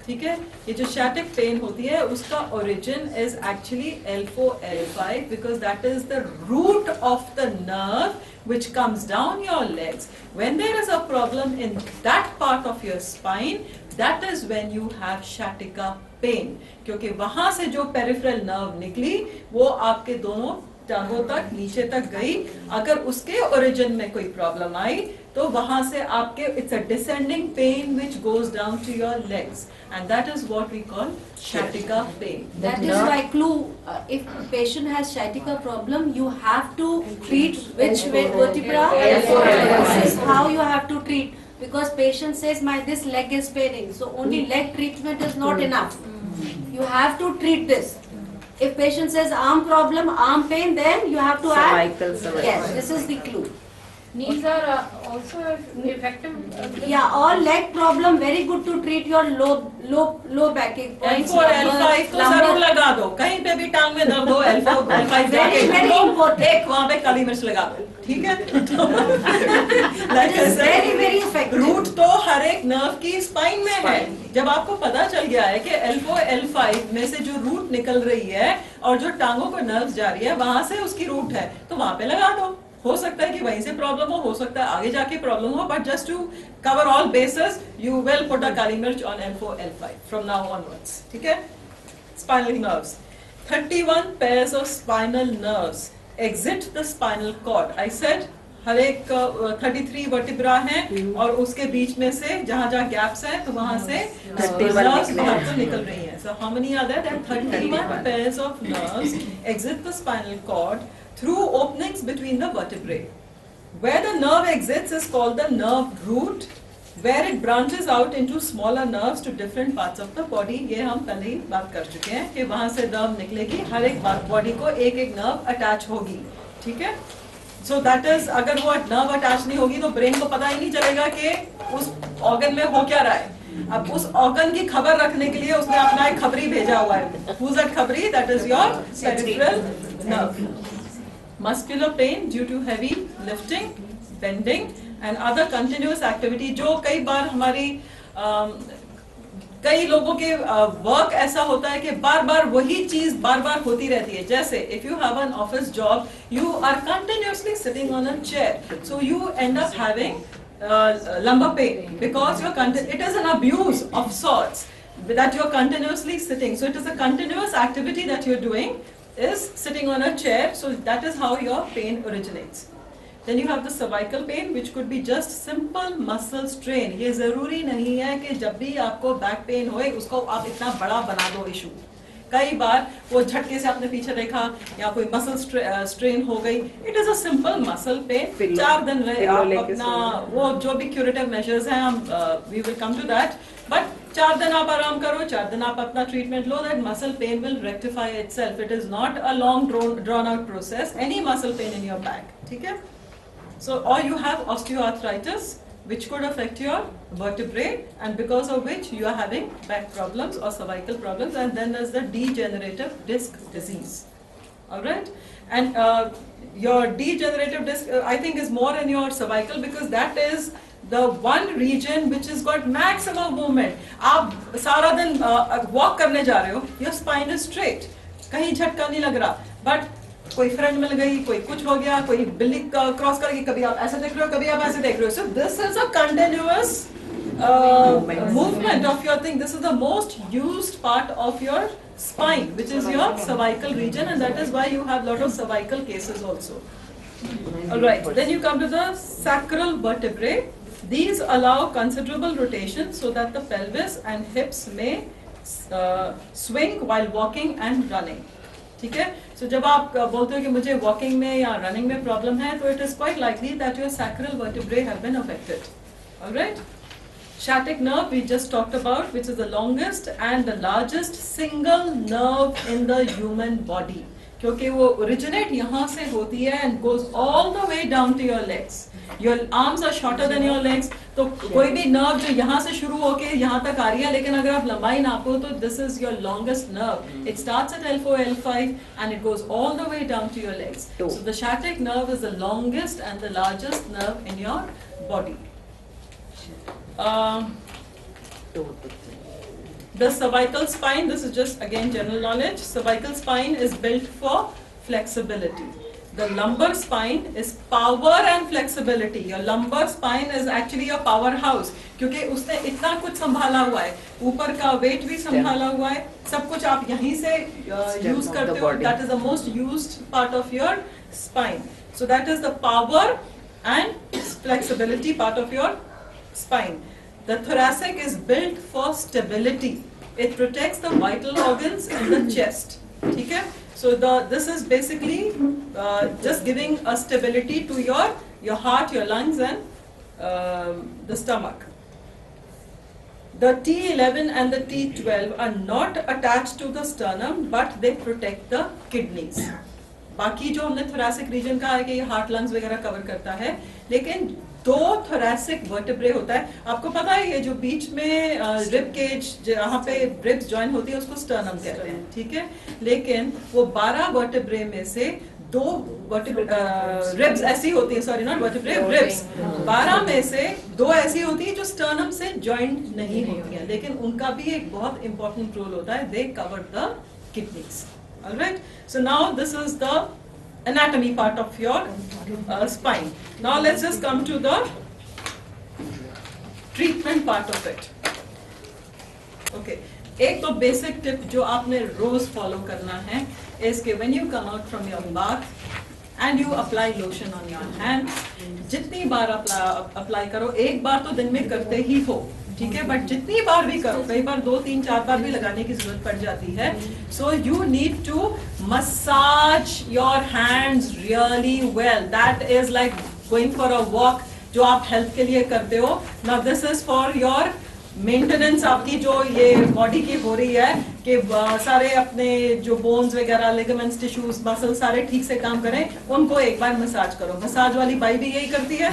ठीक है? ये जो sciatic pain होती है उसका origin is actually L4, L5 because that is the root of the nerve which comes down your legs. When there is a problem in that part of your spine, that is when you have sciatica pain. क्योंकि वहाँ से जो peripheral nerve निकली वो आपके दोनों टांगों तक नीचे तक गई. अगर उसके origin में कोई problem आई तो वहाँ से आपके it's a descending pain which goes down to your legs, and that is what we call sciatica pain. That is why clue. If patient has sciatica problem, you have to treat which vertebra. This is how you have to treat, because patient says this leg is paining, so only leg treatment is not enough. You have to treat this. If patient says arm problem, arm pain, then you have to add. Cervical. Yes, this is the clue. Knees are also effective. Yeah, or leg problem very good to treat your low backache points. L4, L5 तो जरूर लगा दो, कहीं पे भी टांग में दर्द हो L4, L5 जाके very important. एक वहाँ पे काली मिर्च लगा दो, ठीक है? Like I said, very effective. Root तो हर एक नर्व की स्पाइन में है। जब आपको पता चल गया है कि L4, L5 में से जो रूट निकल रही है और जो टांगों को नर्व जा रही है वहां से उसकी रूट है, तो वहां पे लगा दो। हो सकता है कि वहीं से प्रॉब्लम हो सकता है आगे जाके प्रॉब्लम हो, but just to cover all bases you will put a काली मिर्च on L4, L5 from now onwards, ठीक है? Spinal nerves, 31 pairs of spinal nerves exit the spinal cord. I said हर एक 33 वर्टिब्रा हैं और उसके बीच में से जहाँ जहाँ गैप्स हैं तो वहाँ से nerves बाहर को निकल रही हैं. So how many are there? There are 31 pairs of nerves exit the spinal cord through openings between the vertebrae. Where the nerve exits is called the nerve root, where it branches out into smaller nerves to different parts of the body. ये हम पहले ही बात कर चुके हैं कि वहाँ से नर्व निकलेगी, हर एक बॉडी को एक एक नर्व अटैच होगी, ठीक है? So that is, अगर वो नर्व अटैच नहीं होगी तो ब्रेन को पता ही नहीं चलेगा कि उस ऑर्गन में हो क्या रहा है. अब उस ऑर्गन की खबर रखने के लिए उसने अपना एक खबरी भेजा हुआ है. Who's that खबरी? That is your peripheral nerve. Muscular pain due to heavy lifting, bending and other continuous activity. जो कई बार हमारी कई लोगों के वर्क ऐसा होता है कि बार बार वही चीज बार बार होती रहती है. जैसे if you have an office job, you are continuously sitting on a chair, so you end up having lumbar pain because it is an abuse of sorts that you are continuously sitting. So it is a continuous activity that you are doing is sitting on a chair, so that is how your pain originates. Then you have the cervical pain, which could be just simple muscle strain. ये जरूरी नहीं है कि जब भी आपको back pain होए उसको आप इतना बड़ा बना दो इशू. कई बार वो झटके से आपने पीछे देखा या कोई मसल स्ट्रेन हो गई. It is a simple muscle pain. 4 दिन रहे आप अपना वो जो भी क्यूरेटिव मेजर्स हैं हम we will come to that, but 4 दिन आप आराम करो, 4 दिन आप अपना ट्रीटमेंट लो, that muscle pain will rectify itself. It is not a long drawn out process. Any muscle pain in your back, ठीक है? So, or you have osteoarthritis, which could affect your vertebrae, and because of which you are having back problems or cervical problems, and then there's the degenerative disc disease. All right, and your degenerative disc, I think, is more in your cervical because that is the one region which has got maximum movement. आप सारा दिन walk करने जा रहे हो, your spine is straight, कहीं झटका नहीं लग रहा, but कोई फ्रेंड मिल गई, कोई कुछ हो गया, कोई बिल्ली क्रॉस कर गई, कभी आप ऐसे देख रहे हो, कभी आप ऐसे देख रहे हो. So this is a continuous movement of your thing. This is the most used part of your spine, which is your cervical region, and that is why you have lot of cervical cases also. All right. Then you come to the sacral vertebrae. These allow considerable rotation so that the pelvis and hips may swing while walking and running. ठीक है? So जब आप बोलते हो कि मुझे walking में या रनिंग में प्रॉब्लम है, तो it is quite likely that your sacral vertebrae have been affected. Alright. Sciatic nerve we just talked about, which is the longest and the largest single nerve in the human body, क्योंकि वो originate यहाँ से होती है and goes all the way down to your legs. Your arms are shorter than your legs. तो कोई भी nerve जो यहाँ से शुरू होके यहाँ तक आ रही है, लेकिन अगर आप लंबाई नापो तो this is your longest nerve. It starts at L4, L5 and it goes all the way down to your legs. So the sciatic nerve is the longest and the largest nerve in your body. The cervical spine, this is just again general knowledge. Cervical spine is built for flexibility. The lumbar spine is power and flexibility. Your lumbar spine is actually your powerhouse, क्योंकि उसने इतना कुछ संभाला हुआ है, ऊपर का weight भी संभाला हुआ है, सब कुछ आप यहीं से use करते हो. That is the most used part of your spine. So that is the power and flexibility part of your spine. The thoracic is built for stability. It protects the vital organs in the chest. ठीक है? So this is basically just giving a stability to your heart, your lungs, and the stomach. The T11 and the T12 are not attached to the sternum, but they protect the kidneys. बाकी जो हमने thoracic region कहा है कि ये heart lungs वगैरह cover करता है, लेकिन दो thoracic vertebrae होता है. आपको पता है ये जो बीच में rib cage जहाँ पे ribs join होती है उसको sternum कहते हैं, ठीक है? लेकिन वो 12 vertebrae में से दो ribs ऐसी होती है, sorry not vertebrae, ribs 12 में से दो ऐसी होती है जो sternum से joint नहीं होती है, लेकिन उनका भी एक बहुत important role होता है. They cover the kidneys. All right. So now this is the anatomy part of your spine. Now let's just come to the treatment part of it. Okay. एक तो basic tip जो आपने रोज follow करना है is कि when you come out from your bath and you apply lotion on your hands, जितनी बार apply करो, एक बार तो दिन में करते ही हो, ठीक है? बट जितनी बार भी करो, कई बार 2, 3, 4 बार भी लगाने की जरूरत पड़ जाती है. So you need to massage your hands really well. That is like going for a walk जो आप health के लिए करते हो. Now this is for your maintenance आपकी जो ये बॉडी की हो रही है कि सारे अपने जो बोन्स वगैरह, लिगामेंट्स, टिश्यूज, मसल सारे ठीक से काम करें, उनको एक बार मसाज करो. मसाज वाली बाई भी यही करती है,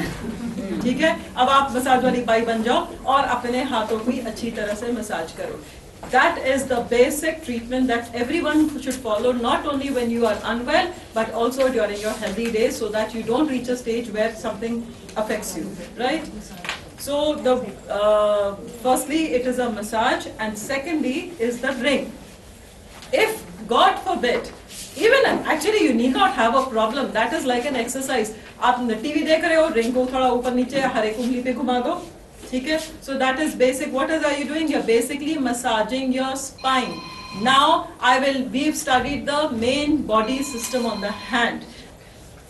ठीक है? अब आप मसाज वाली बाई बन जाओ और अपने हाथों की अच्छी तरह से मसाज करो. That is the basic treatment that everyone should follow, not only when you are unwell, but also during your healthy days, so that you don't reach a stage where something affects you, right? So the firstly it is a massage, and secondly is the ring. If God forbid, even actually you need not have a problem, that is like an exercise. आप TV देख रहे हो, ring को थोड़ा ऊपर नीचे हर एक उंगली पे घुमा दो, ठीक है? So that is basic. What are you doing? You're basically massaging your spine. Now we've studied the main body system on the hand.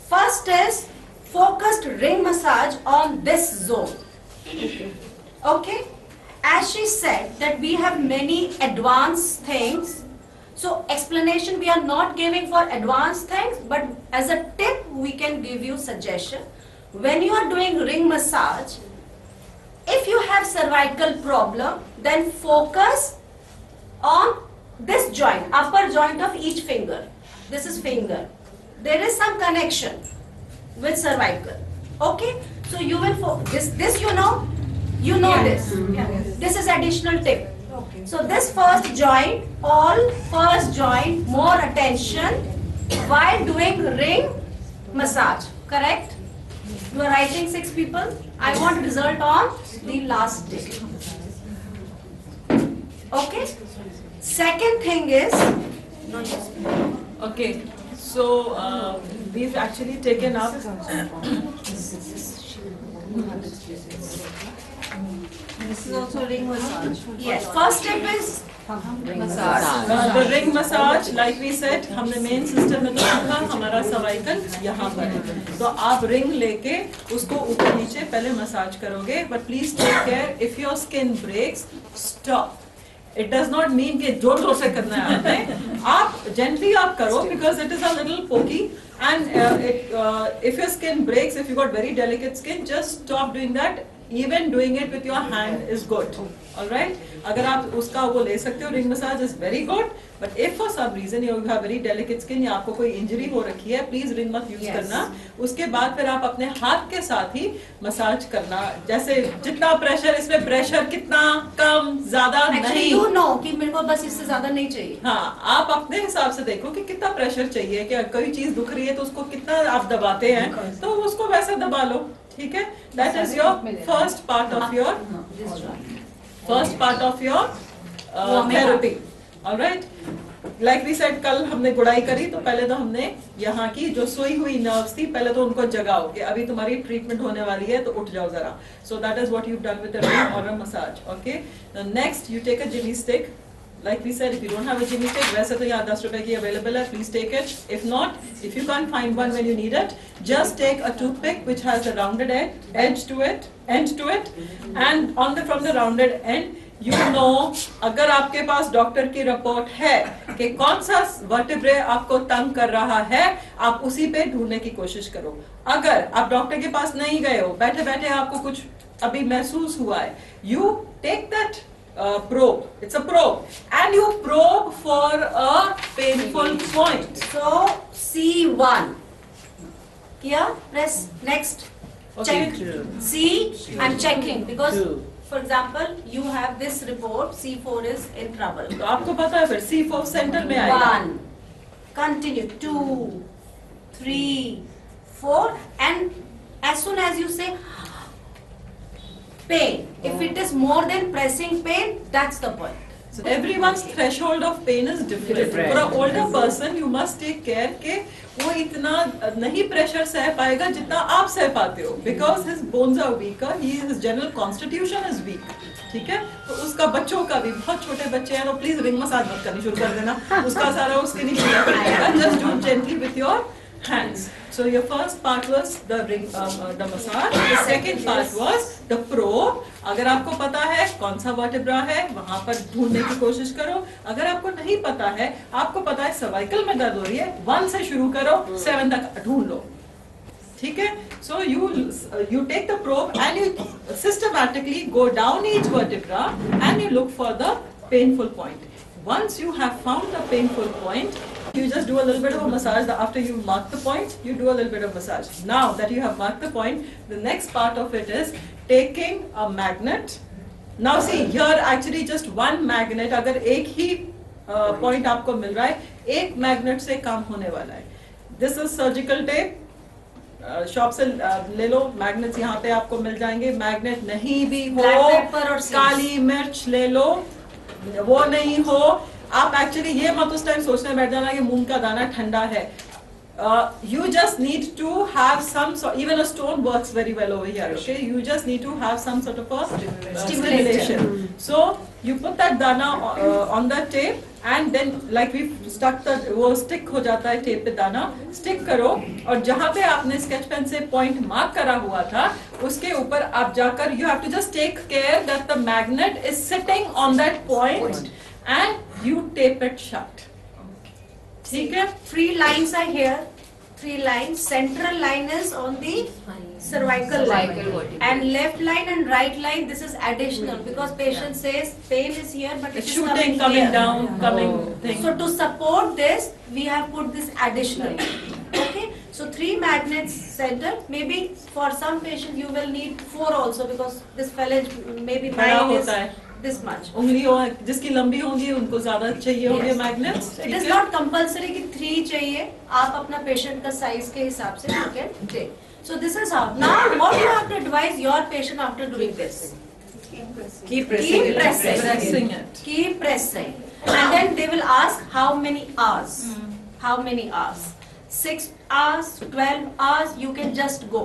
First is focused ring massage on this zone. Okay, as she said that we have many advanced things, so explanation we are not giving for advanced things, but as a tip we can give you suggestion. When you are doing ring massage, if you have cervical problem, then focus on this joint, upper joint of each finger. This is finger. There is some connection with cervical. Okay, so you will this you know this. This is additional tip. So this first joint, first joint, more attention while doing ring massage. Correct? You are writing 6 people. I want result on the last day. Okay. Second thing is. Okay. So we've actually taken up. This is also ring massage. Yes. First step is massage. The ring massage, like we said, हमने main system में तो देखा हमारा cervical यहाँ पर है. तो आप ring लेके उसको ऊपर नीचे पहले massage करोगे. But please take care. If your skin breaks, stop. It does not mean कि जोर जोर से करना है आपने. आप gently आप करो because it is a little pokey. And if your skin breaks, if you got very delicate skin, just stop doing that. Even doing it with your hand is good. All right. अगर आप उसका वो ले सकते हो, ring massage is very good. But if for some reason you have very delicate skin या आपको कोई injury हो रखी है, please ring मत use करना. उसके बाद फिर आप अपने हाथ के साथ ही मसाज करना. जैसे जितना pressure, इसमें pressure कितना कम ज़्यादा नहीं. You know कि मेरे को बस इससे ज़्यादा नहीं चाहिए. हाँ, आप अपने हिसाब से देखो कि कितना pressure चाहिए, कि कोई चीज़ दुख रही है तो उसको कितना आप दबाते हैं, तो उसको वैसे दबा लो. ठीक है? That is your first part of your therapy. All right? Like we said, कल हमने गुड़ाई करी तो पहले तो हमने यहाँ की जो सोई हुई nerves थी पहले तो उनको जगाओ कि अभी तुम्हारी treatment होने वाली है तो उठ जाओ जरा. So that is what you've done with a ring or a massage. Okay? The next you take a jimmy stick. Like we said, if you don't have a jimmy stick, वैसे तो यहाँ 10 रुपए की available है, please take it. If not, if you can't find one when you need it, just take a toothpick which has a rounded end to it, and from the rounded end, you know, अगर आपके पास doctor की report है कि कौन सा vertebrae आपको तंग कर रहा है, आप उसी पे ढूंढने की कोशिश करो. अगर आप डॉक्टर के पास नहीं गए हो, बैठे बैठे आपको कुछ अभी महसूस हुआ है, you take that probe. It's a probe, and you probe for a painful point. So C1. Kiya? Press next. Okay. Check. C. I'm checking because, Two. for example, you have this report. C4 is in trouble. तो आपको पता है फिर C4 centre में आएगा. 1. Continue. 2, 3, 4, and as soon as you say pain, if it is more than pressing pain, that's the point. So everyone's threshold of pain is different. Different. For an older person, you must take care कि वो इतना नहीं pressure सह पाएगा जितना आप सह पाते हो. Because his bones are weaker, his general constitution is weak. ठीक है? तो उसका बच्चों का भी बहुत छोटे बच्चे हैं तो प्लीज रिंग मसाज मत करनी शुरू कर देना. उसका सारा उसके नीचे जाएगा. Just do it gently with your hands. So your first part was the the massage. The second part was the probe. अगर आपको पता है कौन सा वर्टेब्रा है वहां पर ढूंढने की कोशिश करो. अगर आपको नहीं पता है, आपको पता है सर्वाइकल में दर्द हो रही है, 1 से शुरू करो, 7 तक ढूंढ लो. ठीक है? So you take the probe and you systematically go down each vertebra and you look for the painful point. Once you have found the painful point, you just do a little bit of a massage. After you mark the point, you do a little bit of massage. Now that you have marked the point, the next part of it is taking a magnet. Now see here actually just one magnet. अगर एक ही point आपको मिल रहा है, एक magnet से काम होने वाला है. This is surgical tape. Shop से ले लो. मैग्नेट्स यहाँ पे आपको मिल जाएंगे. मैग्नेट नहीं भी हो, Black pepper और काली मिर्च ले लो. वो नहीं हो, आप एक्चुअली ये मत उस टाइम सोचने बैठ जाना कि मूंग का दाना ठंडा है. You just need to have some sort, even a stone works very well over here. Okay, you just need to have some sort of a stimulation. So you put that dana on the tape and then like we stuck the वो stick हो जाता है tape पे दाना. Stick करो और जहाँ पे आपने sketch pen से point mark करा हुआ था उसके ऊपर आप जाकर you have to just take care that the magnet is sitting on that point and you tape it shut. ठीक है? 3 lines are here. 3 lines. Central line is on the cervical line. And left line and right line, this is additional because patient says pain is here but it It's is shooting, coming coming here. down, coming thing. So to support this, we have put this additional. Okay. So 3 magnets center. Maybe for some patients you will need 4 also because this phalange maybe बड़ा 9 is होता है. this much. उंगलियों जिसकी लंबी होंगी उनको ज्यादा चाहिए होंगे Yes. Magnets. It is not compulsory कि 3 चाहिए. आप अपना पेशेंट का साइज के हिसाब से you can take. So this is how. Now what you have to advise your patient after doing this? Keep Keep pressing. Pressing it. Keep pressing. And then they will ask how many hours? How many hours? 6 hours, 12 hours, you can just go.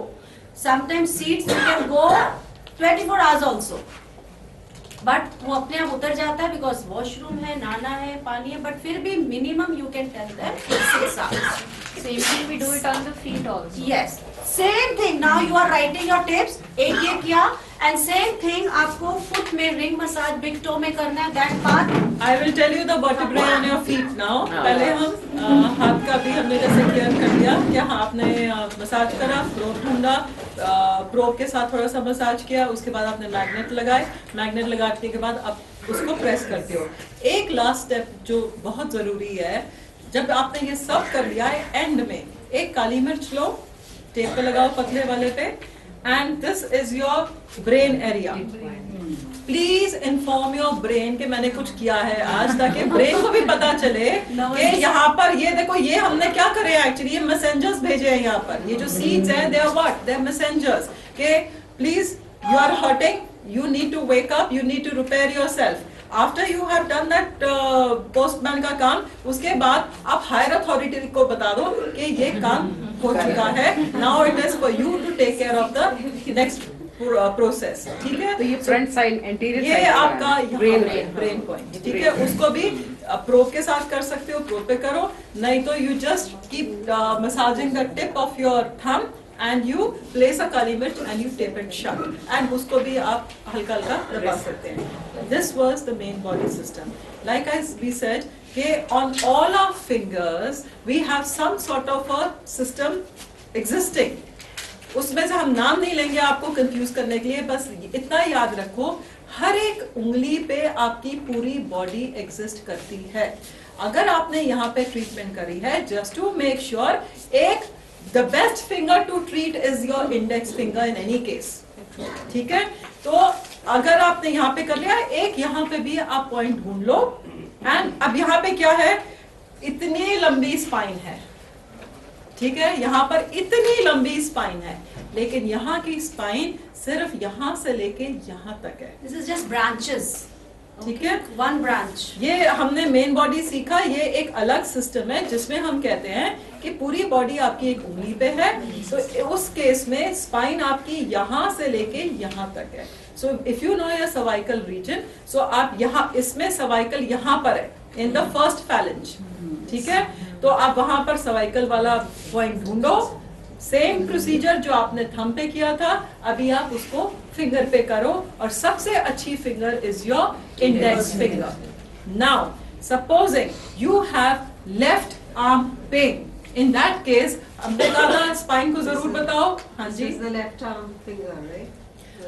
Sometimes seats you can go 24 hours also. But वो अपने आप उतर जाता है because washroom है, नाना है, पानी है, बट फिर भी minimum you can tell them 6 hours. Same thing we do it on the feet also. Yes, same thing. Now you are writing your tips. एक ये किया and same thing आपको फुट में रिंग मसाज बिग टो में करना है. That part I will tell you the vertebrae on your feet now. पहले हम हाथ का भी हमने जैसे क्लियर कर दिया कि हाँ आपने मसाज करा, प्रोब ढूंढा, प्रोब के साथ थोड़ा सा मसाज किया, उसके बाद आपने मैग्नेट लगाए. मैग्नेट लगाने के बाद आप उसको प्रेस करते हो. एक लास्ट स्टेप जो बहुत जरूरी है, जब आपने ये सब कर लिया है एंड में एक काली मिर्च लो, टेप पे लगाओ पतले वाले पे, and this is your brain area. Please inform your brain कि मैंने कुछ किया है आज, ताकि ब्रेन को भी पता चले कि यहाँ पर ये देखो ये हमने क्या करे. एक्चुअली ये मैसेंजर्स भेजे हैं यहाँ पर. ये जो सीड्स हैं they are what, they are messengers के please you are hurting, you need to wake up, you need to repair yourself. After you have done that postman का काम, उसके बाद आप higher authority को बता दो कि ये काम हो चुका है. Now it is for you to take care of the next process. ठीक है? तो ये फ्रंट साइड एंटीरियर ये आपका ब्रेन ब्रेन पॉइंट. ठीक है? उसको भी प्रोब के साथ कर सकते हो, प्रोब पे करो, नहीं तो you just keep massaging the tip of your thumb and you place a kali mirch and you tape it shut, and उसको भी आप हल्का हल्का दबा सकते हैं. This was the main body system. Like we said कि on all our fingers we have some sort of a system existing. उसमें से हम नाम नहीं लेंगे आपको कंफ्यूज करने के लिए, बस इतना याद रखो हर एक उंगली पे आपकी पूरी बॉडी एग्जिस्ट करती है. अगर आपने यहाँ पे ट्रीटमेंट करी है, जस्ट टू मेक श्योर, एक the best finger to treat is your index finger in any case, ठीक है। तो अगर आपने यहाँ पे कर लिया, एक यहाँ पे भी आप पॉइंट ढूंढ लो, एंड अब यहाँ पे क्या है, इतनी लंबी स्पाइन है, ठीक है, यहाँ पर इतनी लंबी स्पाइन है, लेकिन यहाँ की स्पाइन सिर्फ यहाँ से लेके यहाँ तक है। This is just branches. ठीक है, One branch. ये हमने मेन बॉडी सीखा, ये एक अलग सिस्टम है जिसमें हम कहते हैं कि पूरी बॉडी आपकी एक उंगली पे है, तो उस केस में स्पाइन आपकी यहाँ से लेके यहाँ तक है। So if you know your cervical region, so आप यहाँ, इसमें सर्वाइकल यहाँ पर है, इन द फर्स्ट फैलेंज, ठीक है, तो आप वहां पर सर्वाइकल वाला पॉइंट ढूंढो। सेम प्रोसीजर जो आपने थंब पे किया था, अभी आप उसको फिंगर पे करो, और सबसे अच्छी finger is your index finger. Now supposing you have left arm pain, in that case हमने कहा स्पाइन को जरूर बताओ। हाँ जी, left arm finger, right?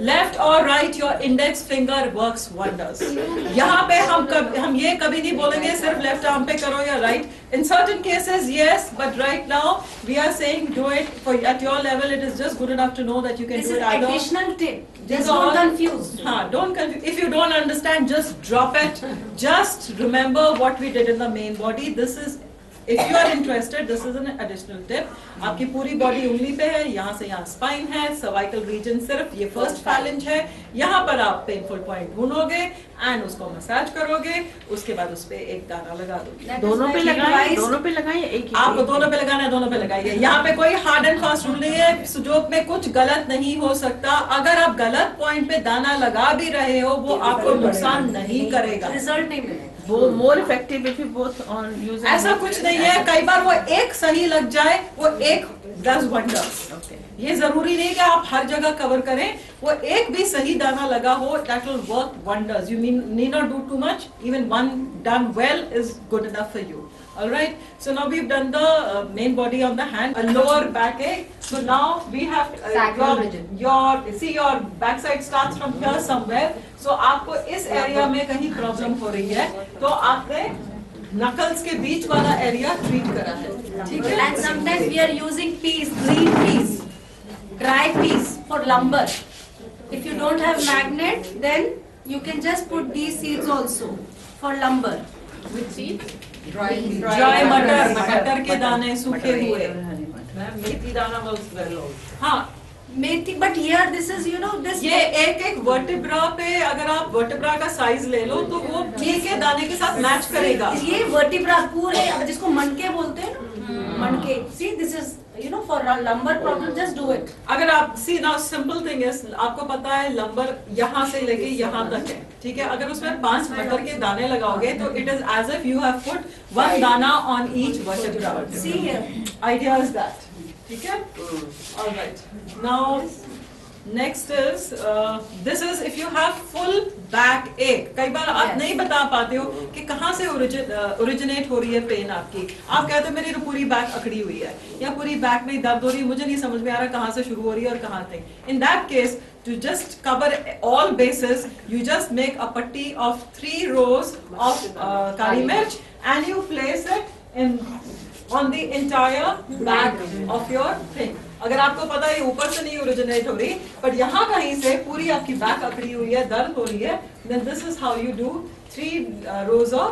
Left और right, your index finger works wonders. यहाँ पे हम ये कभी नहीं बोलेंगे सिर्फ लेफ्ट आर्म पे करो या right. In certain cases yes, but right now we are saying do it for at your level, it is just good enough to know that you can This do is it either. additional tip. These Just are don't all- confuse. हाँ, don't confuse. If you don't understand, just drop it. Just remember what we did in the main body. This is, if you are interested, this is an additional tip. आपकी पूरी body उंगली पे है, यहाँ से यहाँ spine है, cervical region सिर्फ ये फर्स्ट फैलेंज है, यहाँ पर आप पेनफुल पॉइंट ढूंढोगे एंड उसको मसाज करोगे, उसके बाद उस पे एक दाना लगा दोगे। That is दोनों पे very लगाएं, advised. दोनों पे लगाएं, एक ही? आपको दोनों पे लगाना है, दोनों पे लगाइए। यहाँ पे कोई हार्ड एंड फास्ट रूल नहीं है, सुजोक में कुछ गलत नहीं हो सकता। अगर आप गलत पॉइंट पे दाना लगा भी रहे हो, वो आपको नुकसान नहीं करेगा। Result नहीं मिलेगा। वो more effective if you both on use. ऐसा कुछ नहीं है, कई बार वो एक सही लग जाए, वो एक डज वंडर्स। ओके, ये जरूरी नहीं कि आप हर जगह कवर करें, वो एक भी सही दाना लगा हो, that will work wonders. You need not do too much, even one done well is good enough for you. All right, so now we've done the main body on the hand, a lower backache. So now we have your backside starts from here somewhere. So आपको इस area में कहीं problem हो रही है, तो आपने knuckles के बीच वाला area treat करा है, ठीक है? And sometimes we are using peas, green peas, dry peas for lumbar. If you don't have magnet, then you can just put these seeds also for lumbar. With seed, Dry मटर के दाने सूखे हुए। मेथी दाना वर्क्स वेल। हाँ, मेथी, but here this is, you know, this. ये एक vertebra पे अगर आप वर्टिब्रा का साइज ले लो, तो वो घी के दाने के साथ मैच करेगा। ये वर्टिब्रा पूरे, जिसको मनके बोलते हैं ना, मनके। See, this is, you know, for lumbar problem, just do it. अगर आप सी नाउ सिंपल थिंग इज, आपको पता है लंबर यहाँ से लेके यहाँ तक है, ठीक है? अगर उसमें 5 मटर के दाने लगाओगे, तो it is as if you have put 1 दाना on each vertebra. See here. Idea is that, ठीक है? Alright, now next is this is if you have full backache. कई बार आप नहीं बता पाते हो कि कहाँ से ओरिजिनेट हो रही है पेन आपकी। आप कहते हो मेरी पूरी बैक अकड़ी हुई है या पूरी बैक में दर्द हो रही है, मुझे नहीं समझ में आ रहा कहाँ से शुरू हो रही है और कहाँ से। इन that case, to just cover all bases, you just make a patti of 3 rows of kali mirch and you place it in on the entire back of your thing. अगर आपको पता है ऊपर से नहीं ओरिजिनेट हो रही, पर यहाँ कहीं से पूरी आपकी बैक अकड़ी हुई है, दर्द हो रही है, then this is how you do 3 rows of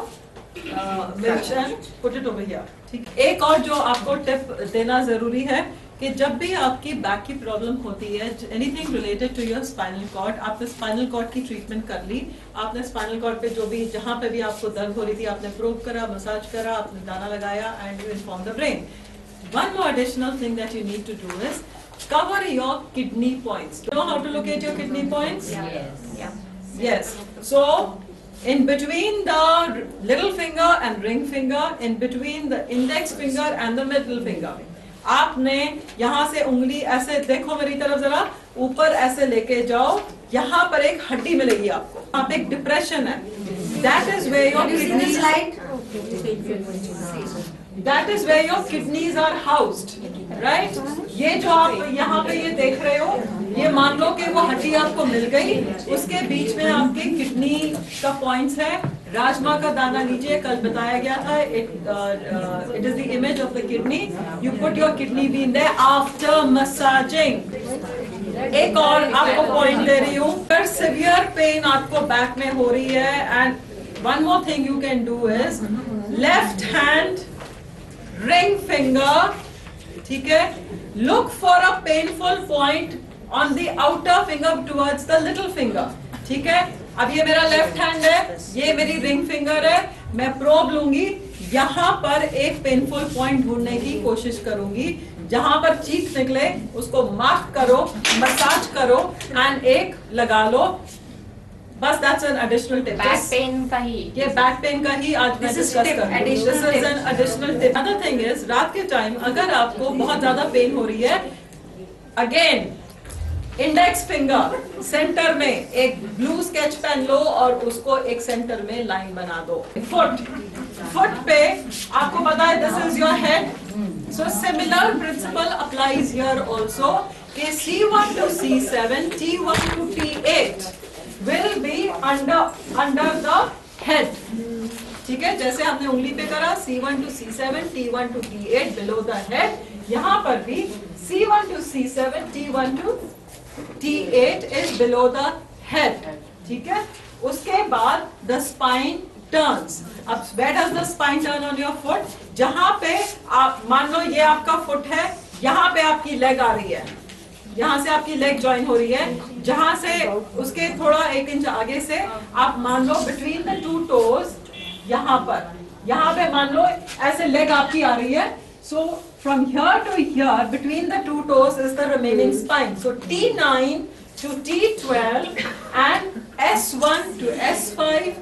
mirch and put it over here. ठीक, एक और जो आपको टिप देना जरूरी है कि जब भी आपकी बैक की प्रॉब्लम होती है, anything related to your spinal cord, आपने स्पाइनल कॉर्ड की ट्रीटमेंट कर ली, आपने स्पाइनल कॉर्ड पे जो भी जहां पे भी आपको दर्द हो रही थी, आपने प्रोब करा, मसाज करा, आपने दाना लगाया, and you inform the brain. One more additional thing that you need to do is cover your kidney points. You know how to locate your kidney points? Yes. So in between the little finger and ring finger, in between the index finger and the middle finger, आपने यहाँ से उंगली ऐसे देखो मेरी तरफ जरा, ऊपर ऐसे लेके जाओ, यहाँ पर एक हड्डी मिलेगी आपको, यहाँ पे एक डिप्रेशन है, that is where your kidneys, that is where your kidneys are housed, right? ये जो आप यहाँ पे ये देख रहे हो, ये मान लो कि वो हड्डी आपको मिल गई, उसके बीच में आपके किडनी का पॉइंट्स है, राजमा का दाना लीजिए, कल बताया गया था, it is the image of the kidney. You put your kidney bean there after massaging. एक और आपको पॉइंट दे रही हूँ, अगर सिवियर पेन आपको बैक में हो रही है, and one more thing you can do is left hand ring finger, ठीक है, look for a painful point on the outer finger towards the little finger, ठीक है. अब ये मेरा लेफ्ट हैंड है, ये मेरी रिंग फिंगर है, मैं प्रोब लूंगी, यहाँ पर एक पेनफुल पॉइंट ढूंढने की कोशिश करूंगी, जहां पर चीख निकले उसको मार्क करो, मसाज करो एंड एक लगा लो. बस that's an additional tip. Back pain का ही. ये बैक पेन का ही आज मैं डिस्कस करूंगी. This is an additional tip. Other thing is, रात के टाइम अगर आपको बहुत ज्यादा पेन हो रही है, अगेन इंडेक्स फिंगर सेंटर में एक ब्लू स्केच पेन लो और उसको एक सेंटर में लाइन बना दो. फुट पे आपको पता है this is your head, so similar principle applies here also. C1 to C7, T1 to T8 will be under the head. ठीक है, जैसे हमने उंगली पे करा, C1 to C7, T1 to T8 below the head. यहाँ पर भी C1 to C7, T1 to T8 is below the head. ठीक है, उसके बाद the spine turns. अब where does the spine turn on your foot? जहाँ पे आप मान लो ये आपका फुट है, यहाँ पे आपकी लेग आ रही है, यहाँ से आपकी लेग ज्वाइन हो रही है, जहाँ से उसके थोड़ा 1 इंच आगे से आप मान लो बिटवीन द 2 toes, यहाँ पे मान लो ऐसे लेग आपकी आ रही है. So from here to here, between the 2 toes is the remaining spine. So T9 to T12 and S1 to S5,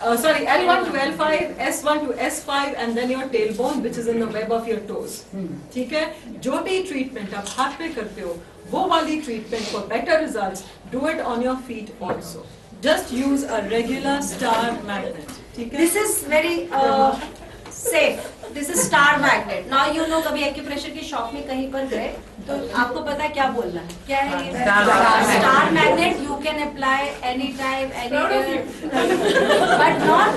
L1 to L5, S1 to S5, and then your tailbone, which is in the web of your toes. ठीक है, जो भी treatment आप हाथ पे करते हो, वो वाली treatment for better results, do it on your feet also. Just use a regular star magnet. ठीक है? This is very safe. This is star magnet. Now you know, कभी एक्यूप्रेशर की शॉप में कहीं पर गए तो आपको पता है क्या बोलना है. क्या है ये? Star magnet. You can apply anytime, anywhere, but not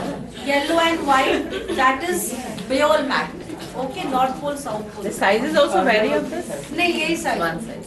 yellow and white. That is Biol magnet. Okay, North Pole, South Pole. The size is also vary of this? नहीं, यही size.